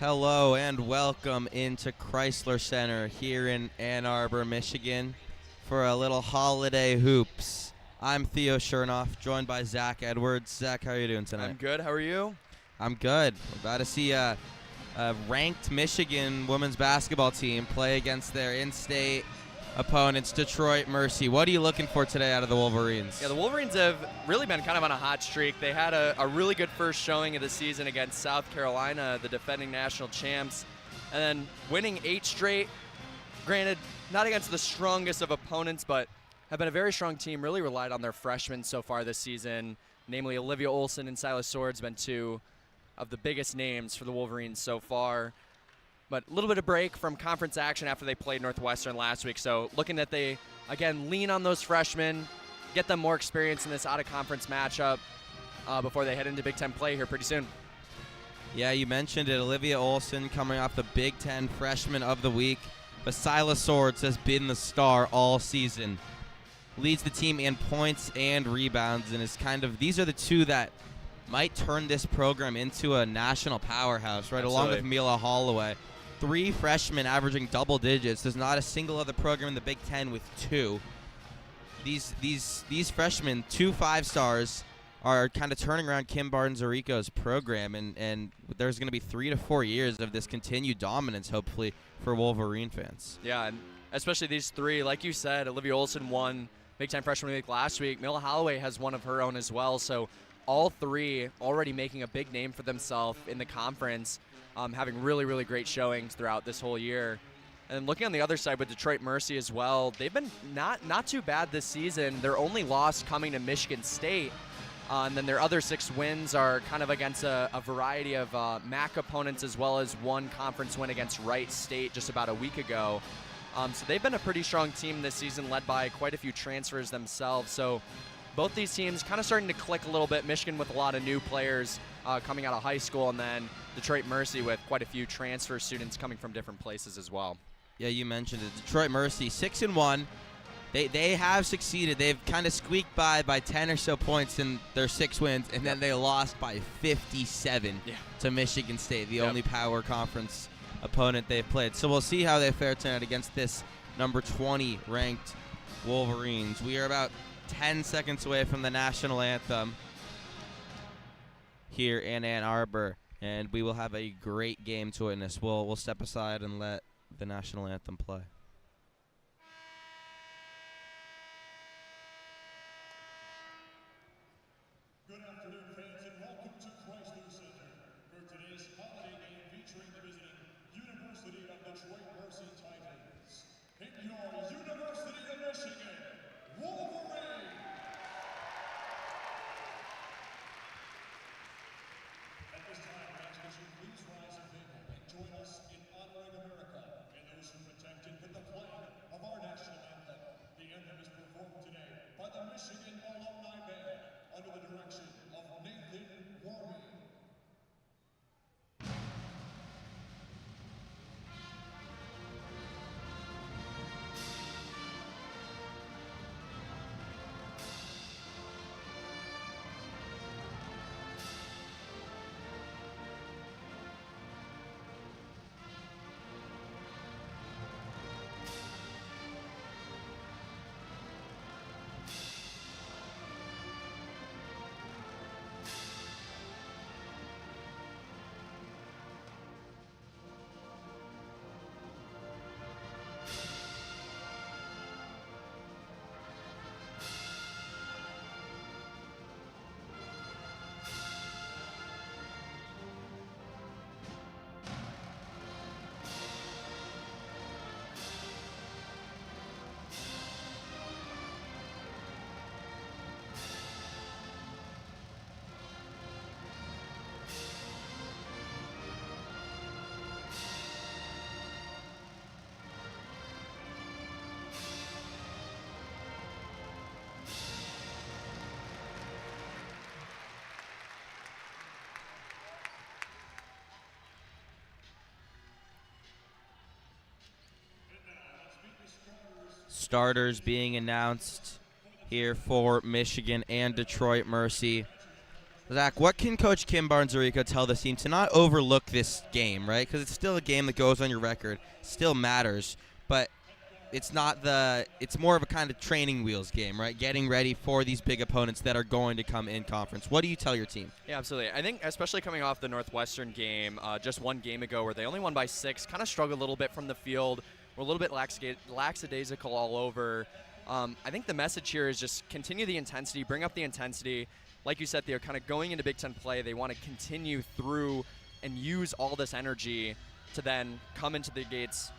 Hello and welcome into Crisler Center here in Ann Arbor, Michigan for a little holiday hoops. I'm Theo Shernoff, joined by Zach Edwards. Zach, how are you doing tonight? I'm good. How are you? I'm good. We're about to see a ranked Michigan women's basketball team play against their in-state opponents, Detroit Mercy. What are you looking for today out of the Wolverines? Yeah, the Wolverines have really been kind of on a hot streak. They had a really good first showing of the season against South Carolina, the defending national champs, and then winning 8 straight. Granted, not against the strongest of opponents, but have been a very strong team, really relied on their freshmen so far this season, namely Olivia Olson and Silas Swords, been two of the biggest names for the Wolverines so far. But a little bit of break from conference action after they played Northwestern last week. So looking that they, again, lean on those freshmen, get them more experience in this out-of-conference matchup before they head into Big Ten play here pretty soon. Yeah, you mentioned it. Olivia Olson coming off the Big Ten Freshman of the Week. But Silas Swords has been the star all season. Leads the team in points and rebounds, and is these are the two that might turn this program into a national powerhouse, right? Absolutely. Along with Mila Holloway. 3 freshmen averaging double digits. There's not a single other program in the Big Ten with 2. These freshmen, 2 5-stars, are kind of turning around Kim Barton-Zarico's program, and there's going to be 3 to 4 years of this continued dominance, hopefully, for Wolverine fans. Yeah, and especially these 3. Like you said, Olivia Olson won Big Ten Freshman Week last week. Mila Holloway has one of her own as well. So all 3 already making a big name for themselves in the conference, having really, really great showings throughout this whole year. And looking on the other side with Detroit Mercy as well, they've been not too bad this season. Their only loss coming to Michigan State, and then their other 6 wins are kind of against a variety of MAC opponents, as well as one conference win against Wright State just about a week ago. So they've been a pretty strong team this season, led by quite a few transfers themselves. So both these teams kind of starting to click a little bit. Michigan with a lot of new players coming out of high school, and then Detroit Mercy with quite a few transfer students coming from different places as well. Yeah, you mentioned it. Detroit Mercy, 6-1. They have succeeded. They've kind of squeaked by 10 or so points in their 6 wins, and then they lost by 57 to Michigan State, the only power conference opponent they've played. So we'll see how they fare tonight against this number 20 ranked Wolverines. We are about 10 seconds away from the national anthem here in Ann Arbor, and we will have a great game to witness. We'll step aside and let the national anthem play. Good afternoon, fans, and welcome to Crisler Center for today's holiday game featuring the visiting University of Detroit Mercy Tigers. Pick your University of Michigan Wolverines! At this time, fans, would you please rise and mingle and join us in honoring America and those who protected with the playing of our national anthem. The anthem is performed today by the Michigan Alumni Band under the direction of Nathan Wormy. Starters being announced here for Michigan and Detroit Mercy. Zach, what can Coach Kim Barnes-Arico tell the team to not overlook this game, right? Because it's still a game that goes on your record, still matters, but it's more of a kind of training wheels game, right? Getting ready for these big opponents that are going to come in conference. What do you tell your team? Yeah, absolutely. I think especially coming off the Northwestern game just one game ago where they only won by 6, kind of struggled a little bit from the field. We're a little bit lackadaisical all over. I think the message here is just continue the intensity, bring up the intensity. Like you said, they're kind of going into Big Ten play. They want to continue through and use all this energy to then come into the gates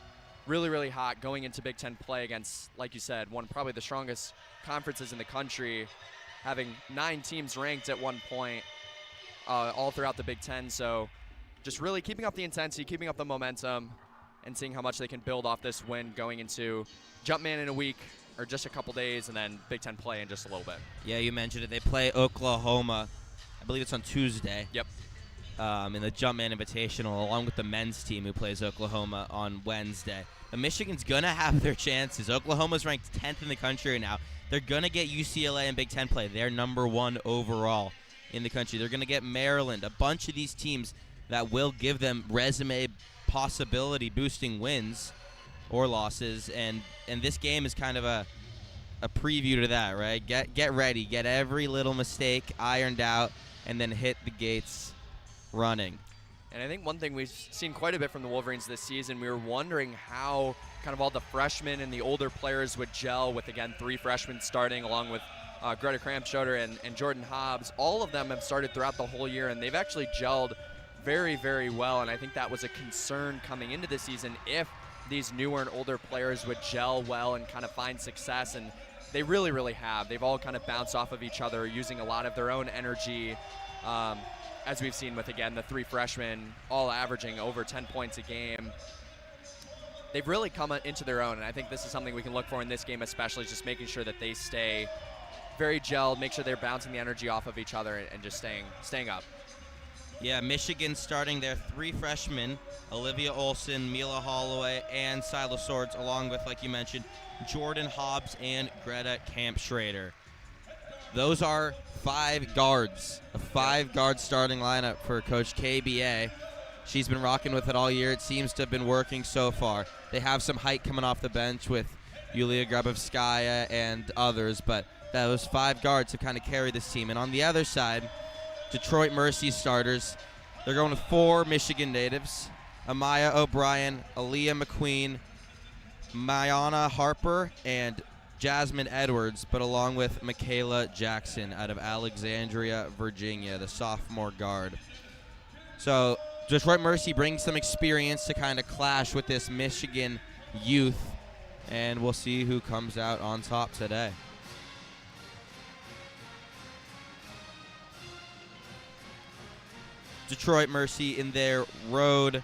really, really hot going into Big Ten play against, like you said, probably the strongest conferences in the country, having 9 teams ranked at one point all throughout the Big Ten. So just really keeping up the intensity, keeping up the momentum, and seeing how much they can build off this win going into Jumpman in a week, or just a couple days, and then Big Ten play in just a little bit. Yeah, you mentioned it. They play Oklahoma. I believe it's on Tuesday. Yep. In the Jumpman Invitational, along with the men's team who plays Oklahoma on Wednesday. But Michigan's going to have their chances. Oklahoma's ranked 10th in the country right now. They're going to get UCLA in Big Ten play. They're number 1 overall in the country. They're going to get Maryland, a bunch of these teams that will give them resume possibility boosting wins or losses, and this game is kind of a preview to that, right? Get ready, get every little mistake ironed out, and then hit the gates running. And I think one thing we've seen quite a bit from the Wolverines this season, we were wondering how kind of all the freshmen and the older players would gel with, again, 3 freshmen starting along with Greta Krampschroeder and Jordan Hobbs. All of them have started throughout the whole year, and they've actually gelled very, very well, and I think that was a concern coming into the season if these newer and older players would gel well and kind of find success, and they really, really have. They've all kind of bounced off of each other, using a lot of their own energy, as we've seen with, again, the 3 freshmen all averaging over 10 points a game. They've really come into their own, and I think this is something we can look for in this game, especially just making sure that they stay very gelled, make sure they're bouncing the energy off of each other and just staying up. Yeah, Michigan starting their 3 freshmen, Olivia Olson, Mila Holloway, and Sila Swords, along with, like you mentioned, Jordan Hobbs and Greta Kampschrader. Those are 5 guards, a 5-guard starting lineup for Coach KBA. She's been rocking with it all year. It seems to have been working so far. They have some height coming off the bench with Yulia Grabovskaya and others, but those 5 guards have kind of carried this team. And on the other side, Detroit Mercy starters, they're going with 4 Michigan natives: Amaya O'Brien, Aaliyah McQueen, Mayana Harper, and Jasmine Edwards, but along with Michaela Jackson out of Alexandria, Virginia, the sophomore guard. So Detroit Mercy brings some experience to kind of clash with this Michigan youth, and we'll see who comes out on top today. Detroit Mercy in their road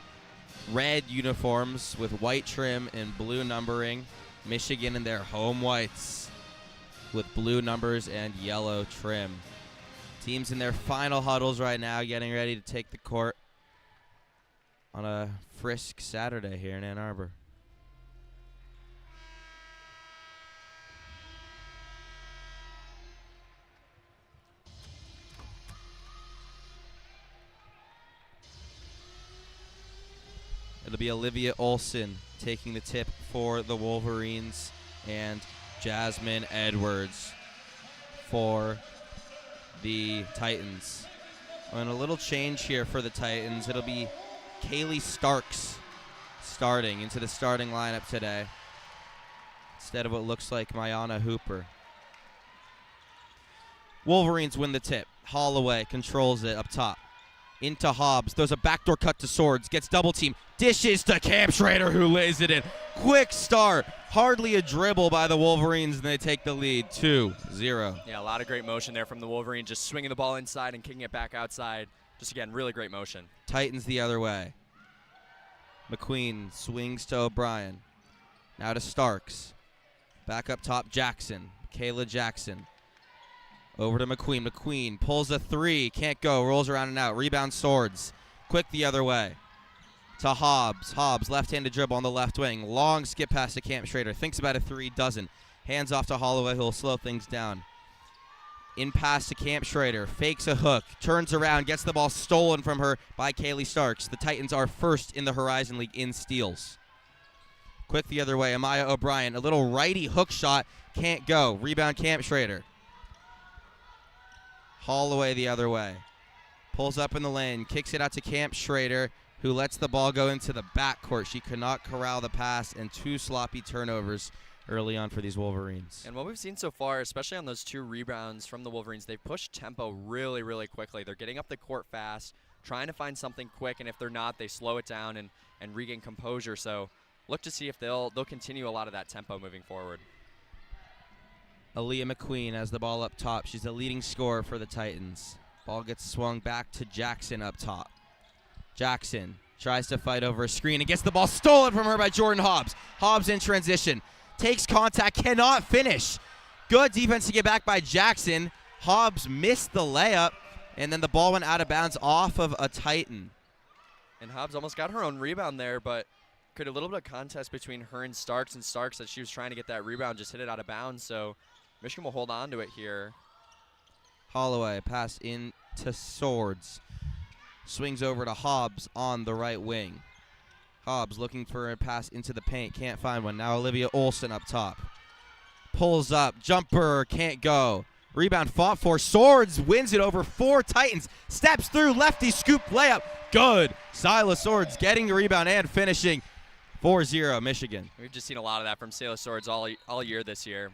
red uniforms with white trim and blue numbering. Michigan in their home whites with blue numbers and yellow trim. Teams in their final huddles right now, getting ready to take the court on a frisk Saturday here in Ann Arbor. It'll be Olivia Olson taking the tip for the Wolverines, and Jasmine Edwards for the Titans. And a little change here for the Titans. It'll be Kaylee Starks starting into the starting lineup today, instead of what looks like Mayana Hooper. Wolverines win the tip. Holloway controls it up top. Into Hobbs, throws a backdoor cut to Swords, gets double team, dishes to Kampschrader, who lays it in. Quick start, hardly a dribble by the Wolverines, and they take the lead 2-0. Yeah, a lot of great motion there from the Wolverines, just swinging the ball inside and kicking it back outside. Just, again, really great motion. Titans the other way. McQueen swings to O'Brien. Now to Starks. Back up top, Jackson. Kayla Jackson. Over to McQueen. McQueen pulls a 3. Can't go. Rolls around and out. Rebound Swords. Quick the other way. To Hobbs. Hobbs, left-handed dribble on the left wing. Long skip pass to Kampschrader. Thinks about a 3. Doesn't. Hands off to Holloway, who'll slow things down. In pass to Camp Schrader, fakes a hook, turns around, gets the ball stolen from her by Kaylee Starks. The Titans are first in the Horizon League in steals. Quick the other way, Amaya O'Brien, a little righty hook shot, can't go. Rebound Camp Schrader. Holloway the other way. Pulls up in the lane, kicks it out to Camp Schrader, who lets the ball go into the backcourt. She could not corral the pass, and 2 sloppy turnovers early on for these Wolverines. And what we've seen so far, especially on those 2 rebounds from the Wolverines, they've pushed tempo really, really quickly. They're getting up the court fast, trying to find something quick, and if they're not, they slow it down and regain composure. So look to see if they'll continue a lot of that tempo moving forward. Aaliyah McQueen has the ball up top. She's the leading scorer for the Titans. Ball gets swung back to Jackson up top. Jackson tries to fight over a screen and gets the ball stolen from her by Jordan Hobbs. Hobbs in transition. Takes contact, cannot finish. Good defense to get back by Jackson. Hobbs missed the layup, and then the ball went out of bounds off of a Titan. And Hobbs almost got her own rebound there, but could a little bit of contest between her and Starks that she was trying to get that rebound, just hit it out of bounds. So Michigan will hold on to it here. Holloway pass into Swords. Swings over to Hobbs on the right wing. Hobbs looking for a pass into the paint. Can't find one. Now Olivia Olsen up top. Pulls up. Jumper. Can't go. Rebound fought for. Swords wins it over 4 Titans. Steps through. Lefty scoop layup. Good. Silas Swords getting the rebound and finishing. 4-0 Michigan. We've just seen a lot of that from Silas Swords all year this year.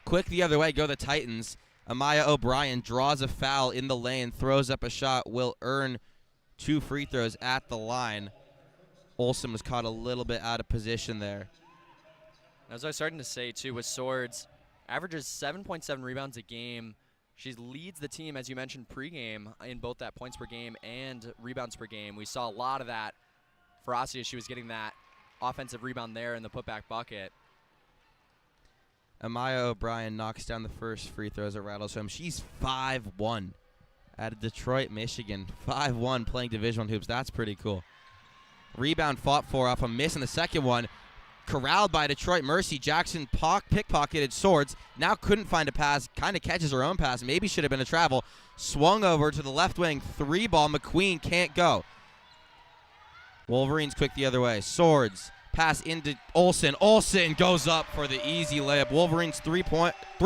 Quick the other way. Go the Titans. Amaya O'Brien draws a foul in the lane. Throws up a shot. Will earn 2 free throws at the line. Olsen was caught a little bit out of position there. As I was starting to say, too, with Swords, averages 7.7 rebounds a game. She leads the team, as you mentioned, pregame, in both that points per game and rebounds per game. We saw a lot of that ferocity as she was getting that offensive rebound there in the putback bucket. Amaya O'Brien knocks down the first free throws at rattles home. She's 5'1" out of Detroit, Michigan. 5'1" playing Division I hoops. That's pretty cool. Rebound fought for off a miss in the second one. Corralled by Detroit Mercy. Jackson pickpocketed Swords. Now couldn't find a pass. Kind of catches her own pass. Maybe should have been a travel. Swung over to the left wing. 3-ball. McQueen can't go. Wolverines quick the other way. Swords. Pass into Olsen. Olsen goes up for the easy layup. Wolverines 3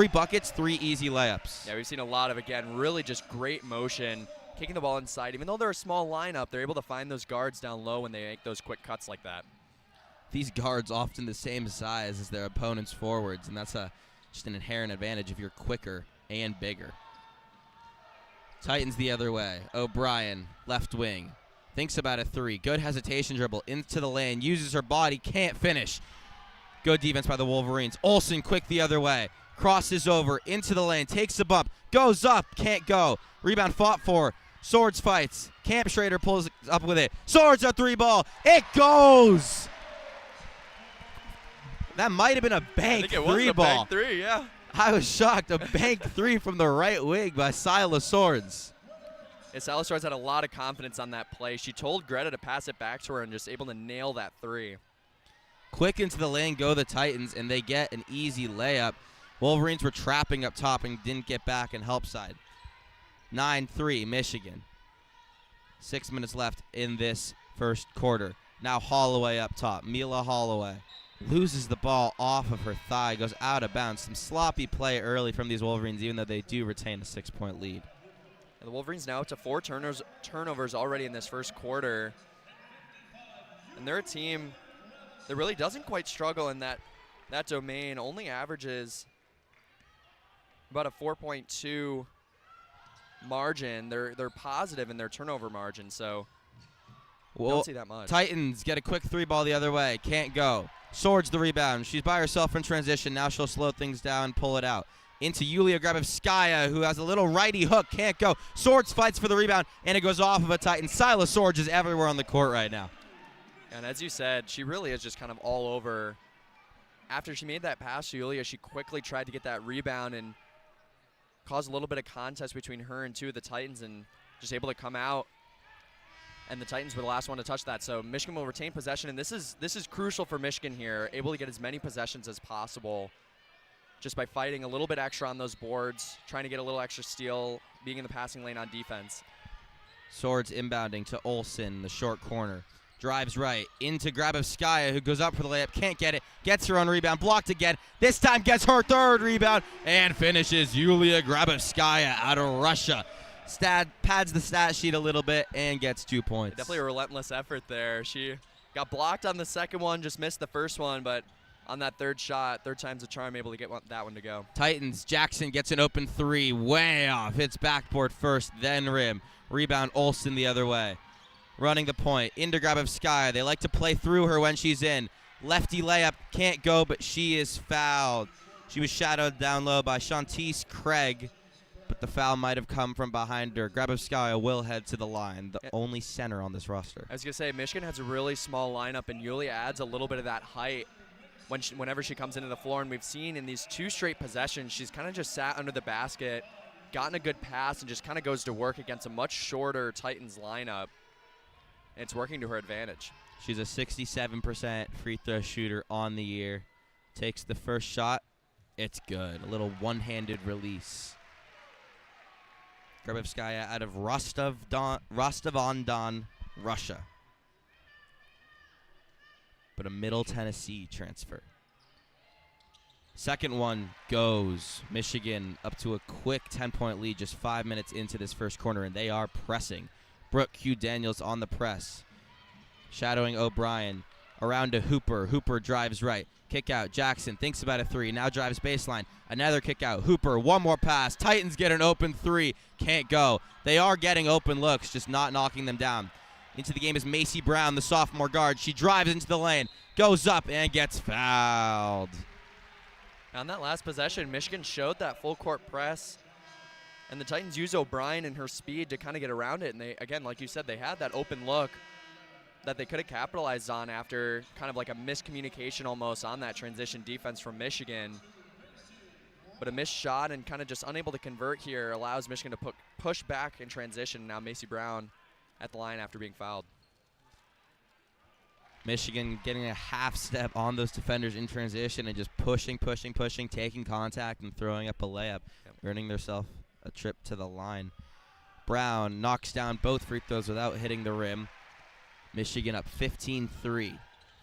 buckets, 3 easy layups. Yeah, we've seen a lot of, again, really just great motion. Kicking the ball inside. Even though they're a small lineup, they're able to find those guards down low when they make those quick cuts like that. These guards often the same size as their opponent's forwards, and that's just an inherent advantage if you're quicker and bigger. Titans the other way. O'Brien, left wing. Thinks about a 3. Good hesitation dribble into the lane. Uses her body. Can't finish. Good defense by the Wolverines. Olsen quick the other way. Crosses over into the lane. Takes a bump. Goes up. Can't go. Rebound fought for. Swords fights. Camp Schrader pulls up with it. Swords a 3-ball. It goes. That might have been a bank 3-ball. Bank 3, yeah. I was shocked. A bank 3 from the right wing by Silas Swords. Yeah, Silas Swords had a lot of confidence on that play. She told Greta to pass it back to her and just able to nail that 3. Quick into the lane go the Titans, and they get an easy layup. Wolverines were trapping up top and didn't get back and help side. 9-3 Michigan. 6 minutes left in this first quarter. Now Holloway up top. Mila Holloway loses the ball off of her thigh, goes out of bounds. Some sloppy play early from these Wolverines, even though they do retain a 6-point lead. And the Wolverines now up to 4 turnovers already in this first quarter. And they're a team that really doesn't quite struggle in that domain. Only averages about a 4.2 margin. They're positive in their turnover margin, so don't see that much. Titans get a quick 3-ball the other way. Can't go. Swords the rebound. She's by herself in transition. Now she'll slow things down, pull it out. Into Yulia Grabovskaya, who has a little righty hook. Can't go. Swords fights for the rebound, and it goes off of a Titan. Silas Swords is everywhere on the court right now. And as you said, she really is just kind of all over. After she made that pass to Yulia, she quickly tried to get that rebound and caused a little bit of contest between her and 2 of the Titans, and just able to come out. And the Titans were the last one to touch that. So Michigan will retain possession, and this is crucial for Michigan here, able to get as many possessions as possible. just by fighting a little bit extra on those boards, trying to get a little extra steal, being in the passing lane on defense. Swords inbounding to Olsen, the short corner. Drives right into Grabovskaya, who goes up for the layup, can't get it, gets her own rebound, blocked again. This time gets her third rebound and finishes Yulia Grabovskaya out of Russia. Pads the stat sheet a little bit and gets 2 points. Definitely a relentless effort there. She got blocked on the second one, just missed the first one, but on that third shot, third time's a charm, able to get that one to go. Titans, Jackson gets an open three, way off. Hits backboard first, then rim. Rebound Olsen the other way. Running the point, into Grabovskaya. They like to play through her when she's in. Lefty layup, can't go, but she is fouled. She was shadowed down low by Shantice Craig, but the foul might have come from behind her. Grabovskaya will head to the line, the only center on this roster. I was going to say, Michigan has a really small lineup, and Yulia adds a little bit of that height whenever she comes into the floor. And we've seen in these 2 straight possessions, she's kind of just sat under the basket, gotten a good pass, and just kind of goes to work against a much shorter Titans lineup. And it's working to her advantage. She's a 67% free throw shooter on the year. Takes the first shot. It's good. A little one-handed release. Grabovskaya out of Rostov-on-Don, Russia. But a Middle Tennessee transfer. Second one goes. Michigan up to a quick 10-point lead just 5 minutes into this first quarter, and they are pressing. Brooke Q. Daniels on the press. Shadowing O'Brien. Around to Hooper. Hooper drives right. Kick out. Jackson thinks about a three. Now drives baseline. Another kick out. Hooper. One more pass. Titans get an open three. Can't go. They are getting open looks, just not knocking them down. Into the game is Macy Brown, the sophomore guard. She drives into the lane. Goes up and gets fouled. On that last possession, Michigan showed that full court press. And the Titans use O'Brien and her speed to kind of get around it. And they, again, like you said, they had that open look that they could have capitalized on after kind of like a miscommunication almost on that transition defense from Michigan. But a missed shot and kind of just unable to convert here allows Michigan to push back in transition. Now Macy Brown at the line after being fouled. Michigan getting a half step on those defenders in transition and just pushing, taking contact and throwing up a layup, earning themselves a trip to the line. Brown knocks down both free throws without hitting the rim. Michigan up 15-3,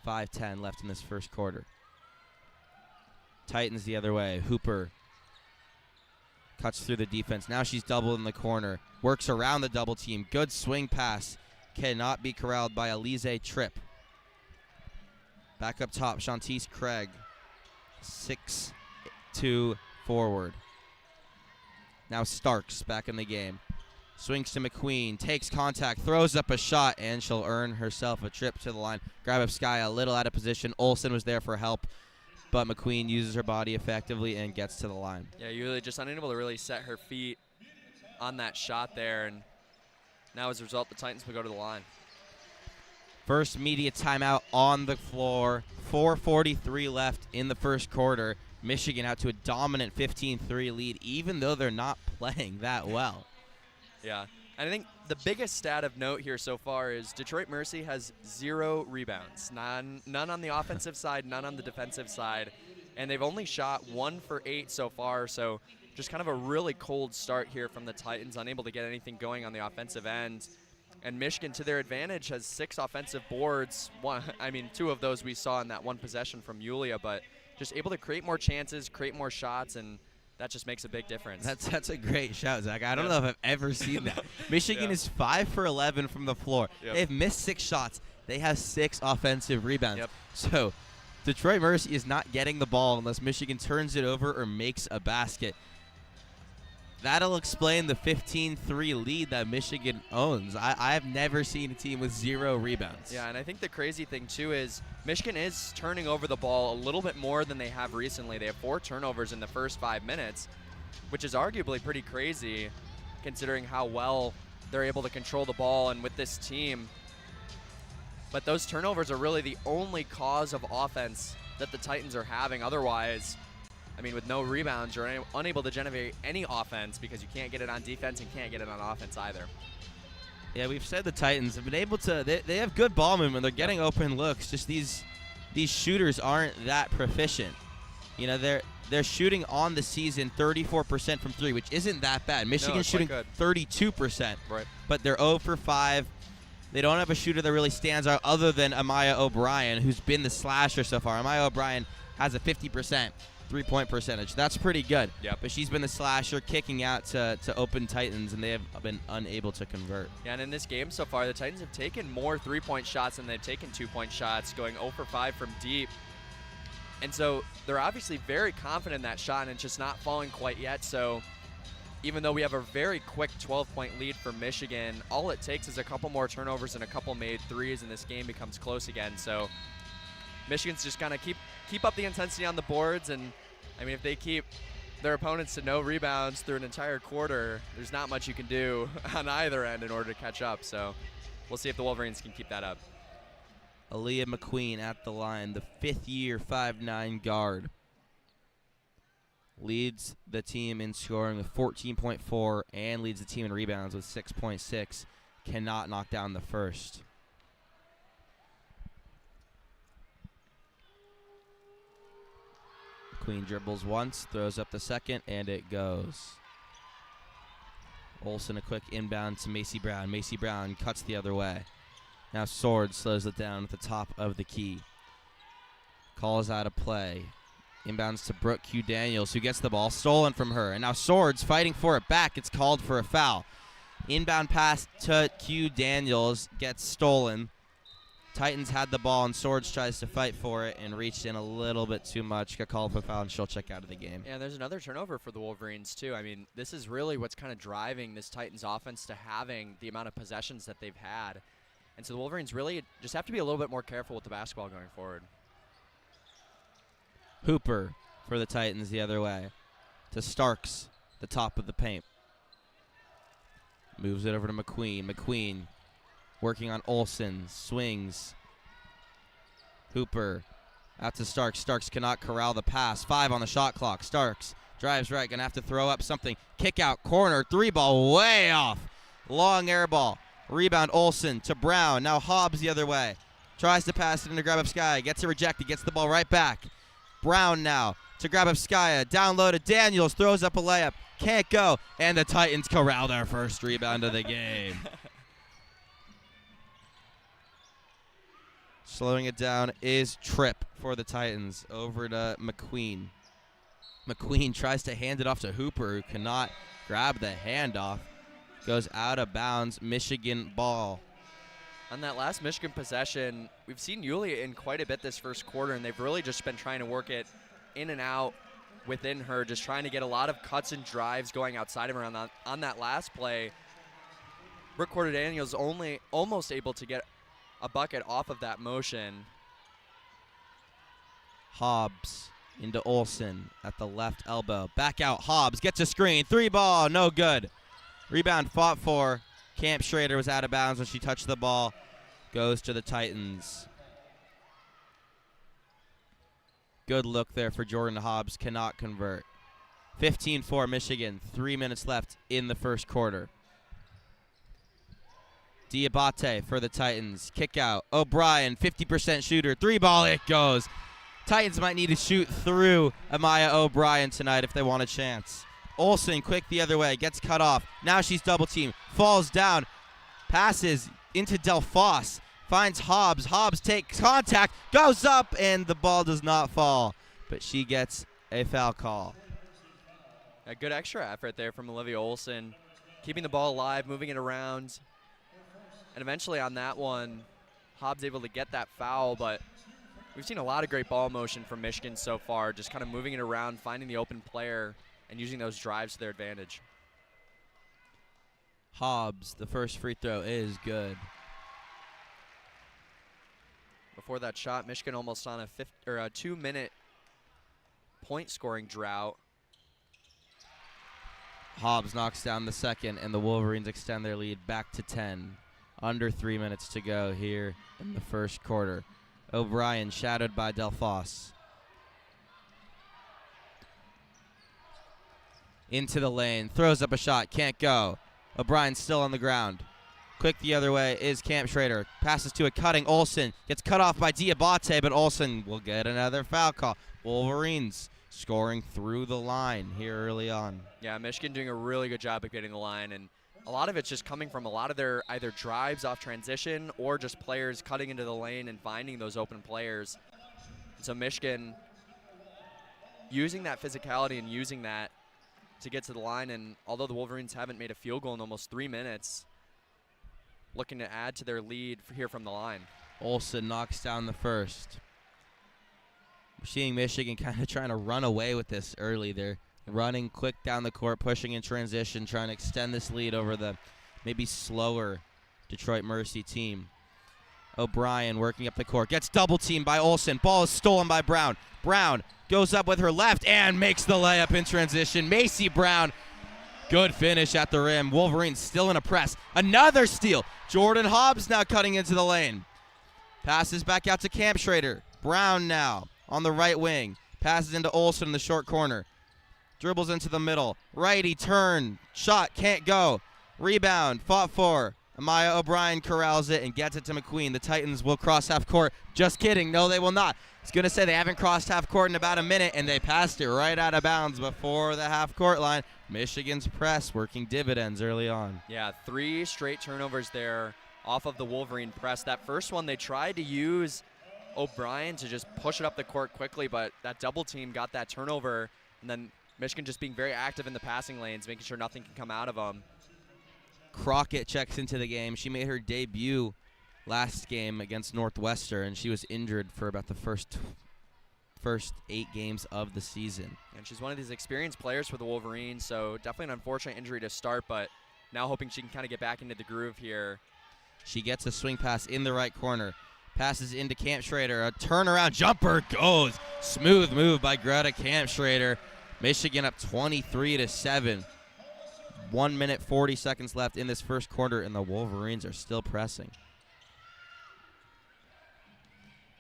5:10 left in this first quarter. Titans the other way. Hooper cuts through the defense. Now she's doubled in the corner. Works around the double team. Good swing pass. Cannot be corralled by Alize Tripp. Back up top, Shantice Craig. 6'2" forward. Now Starks back in the game. Swings to McQueen, takes contact, throws up a shot, and she'll earn herself a trip to the line. Grabovskaya a little out of position. Olsen was there for help, but McQueen uses her body effectively and gets to the line. Yeah, Yulia just unable to really set her feet on that shot there, and now as a result, the Titans will go to the line. First media timeout on the floor. 4:43 left in the first quarter. Michigan out to a dominant 15-3 lead, even though they're not playing that well. Yeah, and I think the biggest stat of note here so far is Detroit Mercy has 0 rebounds. None on the offensive side, none on the defensive side, and they've only shot 1 for 8 so far, so just kind of a really cold start here from the Titans, unable to get anything going on the offensive end. And Michigan, to their advantage, has 6 offensive boards. 2 of those we saw in that one possession from Yulia, but just able to create more chances, create more shots, and that just makes a big difference. That's a great shout, Zach. I don't know if I've ever seen that. Michigan is 5 for 11 from the floor. They've missed 6 shots. They have 6 offensive rebounds. So Detroit Mercy is not getting the ball unless Michigan turns it over or makes a basket. That'll explain the 15-3 lead that Michigan owns. I have never seen a team with 0 rebounds. Yeah, and I think the crazy thing, too, is Michigan is turning over the ball a little bit more than they have recently. They have 4 turnovers in the first 5 minutes, which is arguably pretty crazy considering how well they're able to control the ball and with this team. But those turnovers are really the only cause of offense that the Titans are having. Otherwise, with no rebounds, you're unable to generate any offense because you can't get it on defense and can't get it on offense either. Yeah, we've said the Titans have been able to, they have good ball movement. They're getting open looks. Just these shooters aren't that proficient. they're shooting on the season 34% from 3, which isn't that bad. Michigan's shooting 32%. Right. But they're 0 for 5. They don't have a shooter that really stands out other than Amaya O'Brien, who's been the slasher so far. Amaya O'Brien has a 50% three-point percentage. That's pretty good. Yep. But she's been the slasher, kicking out to open Titans, and they have been unable to convert. Yeah, and in this game so far, the Titans have taken more three-point shots than they've taken two-point shots, going 0 for 5 from deep. And so they're obviously very confident in that shot, and it's just not falling quite yet. So even though we have a very quick 12-point lead for Michigan, all it takes is a couple more turnovers and a couple made threes, and this game becomes close again. So Michigan's just kind of keep up the intensity on the boards, and I mean, if they keep their opponents to no rebounds through an entire quarter, there's not much you can do on either end in order to catch up. So we'll see if the Wolverines can keep that up. Aaliyah McQueen at the line, the fifth-year 5'9" guard. Leads the team in scoring with 14.4 and leads the team in rebounds with 6.6. Cannot knock down the first. McQueen dribbles once, throws up the second, and it goes. Olsen a quick inbound to Macy Brown. Macy Brown cuts the other way. Now Sword slows it down at the top of the key. Calls out a play. Inbounds to Brooke Q. Daniels, who gets the ball stolen from her. And now Swords fighting for it back. It's called for a foul. Inbound pass to Q. Daniels gets stolen. Titans had the ball, and Swords tries to fight for it and reached in a little bit too much. Got called for a foul, and she'll check out of the game. Yeah, and there's another turnover for the Wolverines, too. I mean, this is really what's kind of driving this Titans offense to having the amount of possessions that they've had. And so the Wolverines really just have to be a little bit more careful with the basketball going forward. Hooper for the Titans the other way. To Starks, the top of the paint. Moves it over to McQueen. McQueen working on Olsen. Swings. Hooper out to Starks. Starks cannot corral the pass. 5 on the shot clock. Starks drives right. Going to have to throw up something. Kick out corner. 3-ball way off. Long air ball. Rebound Olsen to Brown. Now Hobbs the other way. Tries to pass it into Grabowskaia. Gets it rejected. Gets the ball right back. Brown now to Grabowskaia. Down low to Daniels. Throws up a layup. Can't go. And the Titans corral their first rebound of the game. Slowing it down is Tripp for the Titans. Over to McQueen. McQueen tries to hand it off to Hooper, who cannot grab the handoff. Goes out of bounds. Michigan ball. On that last Michigan possession, we've seen Yulia in quite a bit this first quarter, and they've really just been trying to work it in and out within her, just trying to get a lot of cuts and drives going outside of her. On that last play, Brooke Daniels only almost able to get a bucket off of that motion. Hobbs into Olsen at the left elbow. Back out. Hobbs gets a screen. 3-ball. No good. Rebound fought for. Camp Schrader was out of bounds when she touched the ball. Goes to the Titans. Good look there for Jordan Hobbs. Cannot convert. 15-4 Michigan. 3 minutes left in the first quarter. Diabate for the Titans. Kick out. O'Brien, 50% shooter. 3-ball. It goes. Titans might need to shoot through Amaya O'Brien tonight if they want a chance. Olsen, quick the other way, gets cut off. Now she's double-teamed, falls down, passes into Delphos, finds Hobbs. Hobbs takes contact, goes up, and the ball does not fall. But she gets a foul call. A good extra effort there from Olivia Olsen, keeping the ball alive, moving it around. And eventually on that one, Hobbs able to get that foul, but we've seen a lot of great ball motion from Michigan so far, just kind of moving it around, finding the open player, and using those drives to their advantage. Hobbs, the first free throw is good. Before that shot, Michigan almost on a 2-minute point scoring drought. Hobbs knocks down the second, and the Wolverines extend their lead back to 10. Under 3 minutes to go here in the first quarter. O'Brien shadowed by Delphos. Into the lane, throws up a shot, can't go. O'Brien still on the ground. Quick the other way is Camp Schrader. Passes to a cutting Olsen. Gets cut off by Diabate, but Olsen will get another foul call. Wolverines scoring through the line here early on. Yeah, Michigan doing a really good job of getting the line, and a lot of it's just coming from a lot of their either drives off transition or just players cutting into the lane and finding those open players. So Michigan using that physicality and using that to get to the line, and although the Wolverines haven't made a field goal in almost 3 minutes, looking to add to their lead here from the line. Olsen knocks down the first. We're seeing Michigan kind of trying to run away with this early. They're running quick down the court, pushing in transition, trying to extend this lead over the maybe slower Detroit Mercy team. O'Brien working up the court, gets double teamed by Olsen. Ball is stolen by Brown. Brown goes up with her left and makes the layup in transition. Macy Brown, good finish at the rim. Wolverines still in a press. Another steal. Jordan Hobbs now cutting into the lane. Passes back out to Camp Schrader. Brown now on the right wing. Passes into Olsen in the short corner. Dribbles into the middle. Righty turn. Shot can't go. Rebound. Fought for. Amaya O'Brien corrals it and gets it to McQueen. The Titans will cross half court. Just kidding. No, they will not. I was going to say they haven't crossed half court in about a minute, and they passed it right out of bounds before the half court line. Michigan's press working dividends early on. Yeah, 3 straight turnovers there off of the Wolverine press. That first one, they tried to use O'Brien to just push it up the court quickly, but that double team got that turnover, and then Michigan just being very active in the passing lanes, making sure nothing can come out of them. Crockett checks into the game. She made her debut last game against Northwestern, and she was injured for about the first 8 games of the season. And she's one of these experienced players for the Wolverines, so definitely an unfortunate injury to start, but now hoping she can kind of get back into the groove here. She gets a swing pass in the right corner. Passes into Camp Schrader. A turnaround jumper goes. Smooth move by Greta Camp Schrader. Michigan up 23-7. 1 minute 40 seconds left in this first quarter, and the Wolverines are still pressing.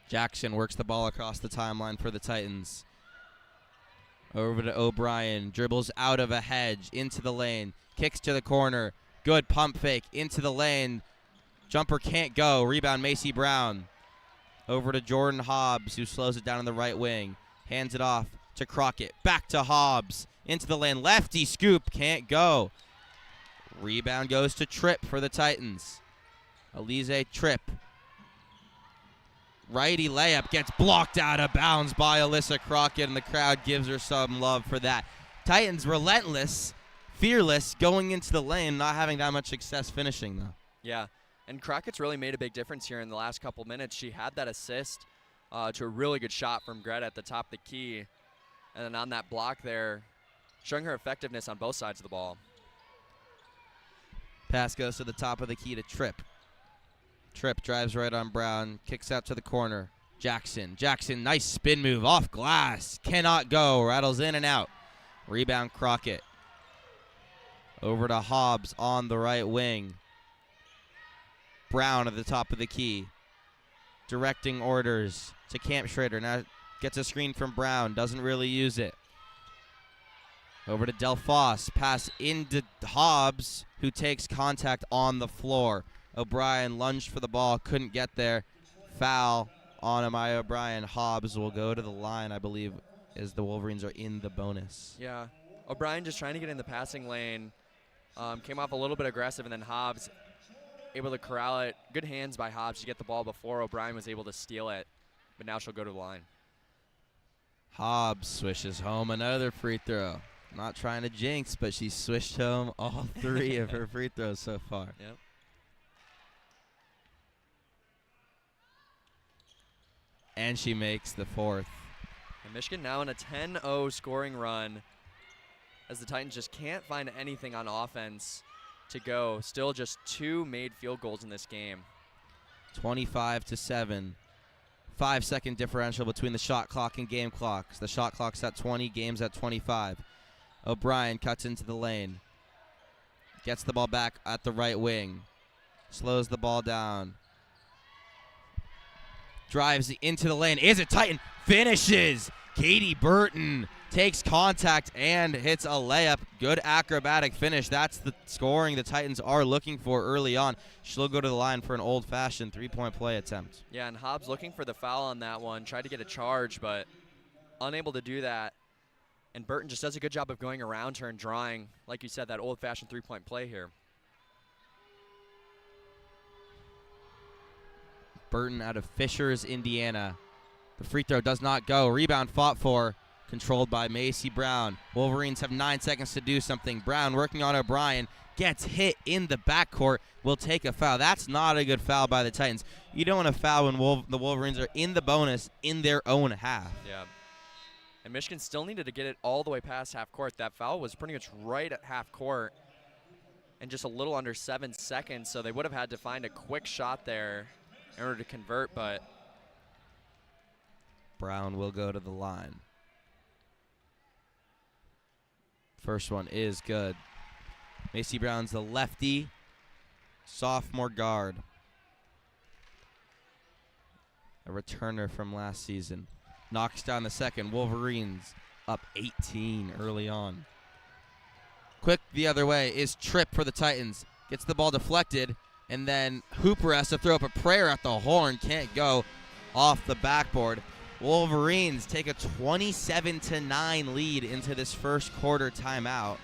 Jackson works the ball across the timeline for the Titans. Over to O'Brien. Dribbles out of a hedge into the lane. Kicks to the corner. Good pump fake into the lane. Jumper can't go. Rebound Macy Brown. Over to Jordan Hobbs, who slows it down in the right wing. Hands it off to Crockett. Back to Hobbs. Into the lane. Lefty scoop. Can't go. Rebound goes to Tripp for the Titans. Alize Tripp. Righty layup gets blocked out of bounds by Alyssa Crockett, and the crowd gives her some love for that. Titans relentless, fearless, going into the lane, not having that much success finishing, though. Yeah, and Crockett's really made a big difference here in the last couple minutes. She had that assist to a really good shot from Greta at the top of the key, and then on that block there, showing her effectiveness on both sides of the ball. Pass goes to the top of the key to Tripp. Tripp drives right on Brown, kicks out to the corner. Jackson, nice spin move off glass. Cannot go, rattles in and out. Rebound Crockett. Over to Hobbs on the right wing. Brown at the top of the key. Directing orders to Camp Schrader. Now gets a screen from Brown, doesn't really use it. Over to Delphos, pass into Hobbs, who takes contact on the floor. O'Brien lunged for the ball, couldn't get there. Foul on Amaya O'Brien. Hobbs will go to the line, I believe, as the Wolverines are in the bonus. Yeah, O'Brien just trying to get in the passing lane. Came off a little bit aggressive, and then Hobbs able to corral it. Good hands by Hobbs to get the ball before O'Brien was able to steal it, but now she'll go to the line. Hobbs swishes home another free throw. Not trying to jinx, but she swished home all 3 of her free throws so far. Yep. And she makes the 4th. And Michigan now in a 10-0 scoring run as the Titans just can't find anything on offense to go. Still just 2 made field goals in this game. 25-7. 5-second differential between the shot clock and game clocks. The shot clock's at 20, game's at 25. O'Brien cuts into the lane. Gets the ball back at the right wing. Slows the ball down. Drives into the lane. Is it Titan? Finishes. Katie Burton takes contact and hits a layup. Good acrobatic finish. That's the scoring the Titans are looking for early on. She'll go to the line for an old-fashioned 3-point play attempt. Yeah, and Hobbs looking for the foul on that one. Tried to get a charge, but unable to do that. And Burton just does a good job of going around her and drawing, like you said, that old-fashioned three-point play here. Burton out of Fishers, Indiana. The free throw does not go. Rebound fought for, controlled by Macy Brown. Wolverines have 9 seconds to do something. Brown working on O'Brien. Gets hit in the backcourt. Will take a foul. That's not a good foul by the Titans. You don't want to foul when the Wolverines are in the bonus in their own half. Yeah. And Michigan still needed to get it all the way past half court. That foul was pretty much right at half court and just a little under 7 seconds, so they would have had to find a quick shot there in order to convert, but Brown will go to the line. First one is good. Macy Brown's the lefty, sophomore guard. A returner from last season. Knocks down the second. Wolverines up 18 early on. Quick the other way is Tripp for the Titans. Gets the ball deflected, and then Hooper has to throw up a prayer at the horn. Can't go off the backboard. Wolverines take a 27-9 lead into this first quarter timeout.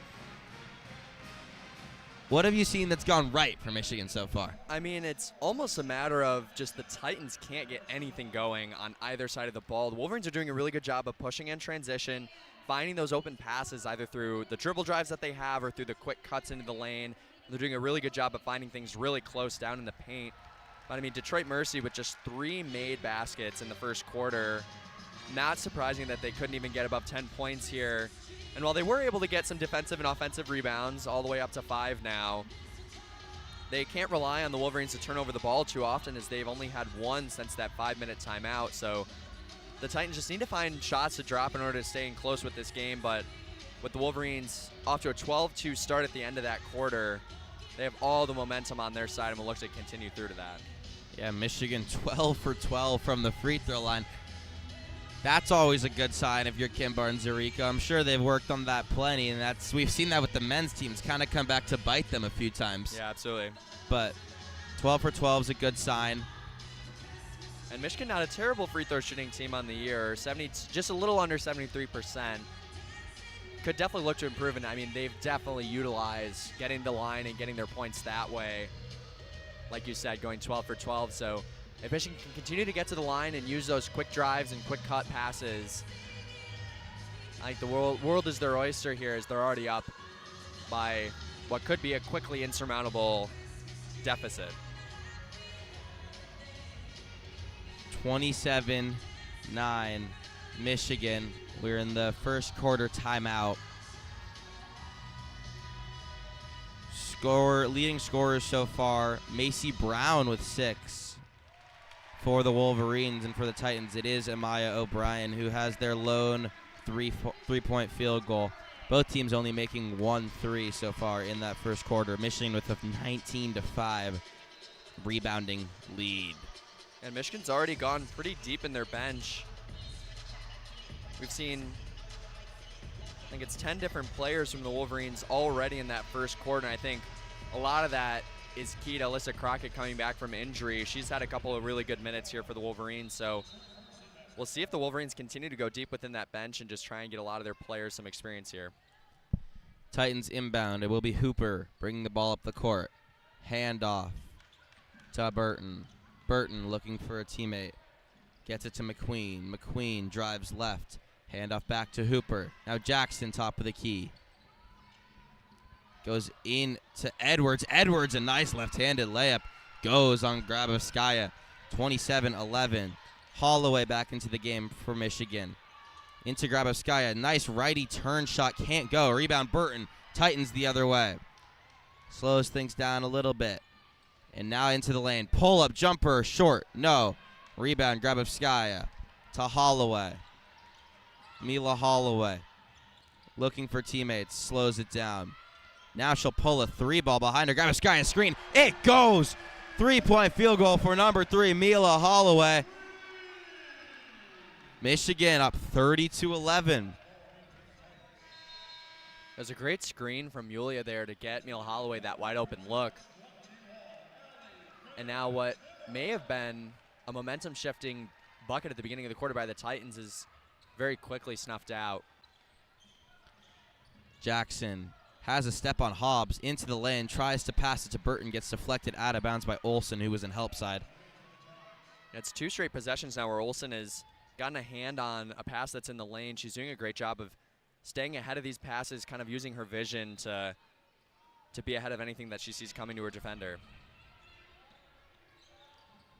What have you seen that's gone right for Michigan so far? I mean, it's almost a matter of just the Titans can't get anything going on either side of the ball. The Wolverines are doing a really good job of pushing in transition, finding those open passes either through the dribble drives that they have or through the quick cuts into the lane. They're doing a really good job of finding things really close down in the paint. But, I mean, Detroit Mercy with just 3 made baskets in the first quarter. Not surprising that they couldn't even get above 10 points here. And while they were able to get some defensive and offensive rebounds all the way up to 5 now, they can't rely on the Wolverines to turn over the ball too often, as they've only had 1 since that 5-minute timeout. So the Titans just need to find shots to drop in order to stay in close with this game. But with the Wolverines off to a 12-2 start at the end of that quarter, they have all the momentum on their side and will look to continue through to that. Yeah, Michigan 12 for 12 from the free throw line. That's always a good sign if you're Kimber and Zarico. I'm sure they've worked on that plenty, and we've seen that with the men's teams kind of come back to bite them a few times. Yeah, absolutely. But 12 for 12 is a good sign. And Michigan not a terrible free throw shooting team on the year, just a little under 73%. Could definitely look to improve, and I mean they've definitely utilized getting the line and getting their points that way. Like you said, going 12 for 12. So if Michigan can continue to get to the line and use those quick drives and quick cut passes, I think the world is their oyster here, as they're already up by what could be a quickly insurmountable deficit. 27-9 Michigan. We're in the first quarter timeout. Leading scorers so far, Macy Brown with 6 for the Wolverines, and for the Titans it is Amaya O'Brien who has their lone three-point field goal. Both teams only making 1 3 so far in that first quarter. Michigan with a 19-5 rebounding lead. And Michigan's already gone pretty deep in their bench. We've seen, I think it's 10 different players from the Wolverines already in that first quarter. And I think a lot of that is key to Alyssa Crockett coming back from injury. She's had a couple of really good minutes here for the Wolverines. So we'll see if the Wolverines continue to go deep within that bench and just try and get a lot of their players some experience here. Titans inbound. It will be Hooper bringing the ball up the court. Hand off to Burton. Burton looking for a teammate. Gets it to McQueen. McQueen drives left. Hand off back to Hooper. Now Jackson, top of the key. Goes in to Edwards. Edwards, a nice left-handed layup. Goes on Grabowskaia. 27-11. Holloway back into the game for Michigan. Into Grabowskaia. Nice righty turn shot. Can't go. Rebound Burton. Titans the other way. Slows things down a little bit. And now into the lane. Pull-up jumper. Short. No. Rebound Grabowskaia to Holloway. Mila Holloway looking for teammates. Slows it down. Now she'll pull a 3-ball behind her. Grabowskaia screen. It goes. 3-point field goal for number 3, Mila Holloway. Michigan up 30-11. There's a great screen from Yulia there to get Mila Holloway that wide open look. And now what may have been a momentum shifting bucket at the beginning of the quarter by the Titans is very quickly snuffed out. Jackson has a step on Hobbs into the lane, tries to pass it to Burton, gets deflected out of bounds by Olsen, who was in help side. It's 2 straight possessions now where Olsen has gotten a hand on a pass that's in the lane. She's doing a great job of staying ahead of these passes, kind of using her vision to be ahead of anything that she sees coming to her defender.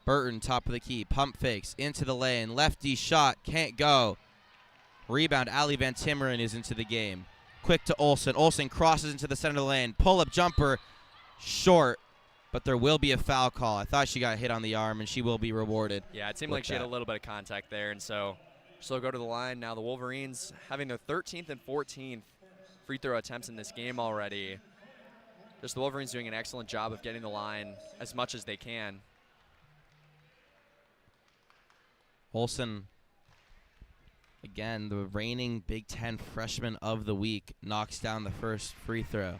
Burton, top of the key, pump fakes into the lane, lefty shot, can't go. Rebound, Ali Van Timmeren is into the game. Quick to Olsen. Olsen crosses into the center of the lane. Pull-up jumper, short, but there will be a foul call. I thought she got hit on the arm, and she will be rewarded. Yeah, it seemed like she had a little bit of contact there, and so she'll go to the line. Now the Wolverines having their 13th and 14th free throw attempts in this game already. Just the Wolverines doing an excellent job of getting the line as much as they can. Olsen, again, the reigning Big Ten freshman of the week, knocks down the first free throw.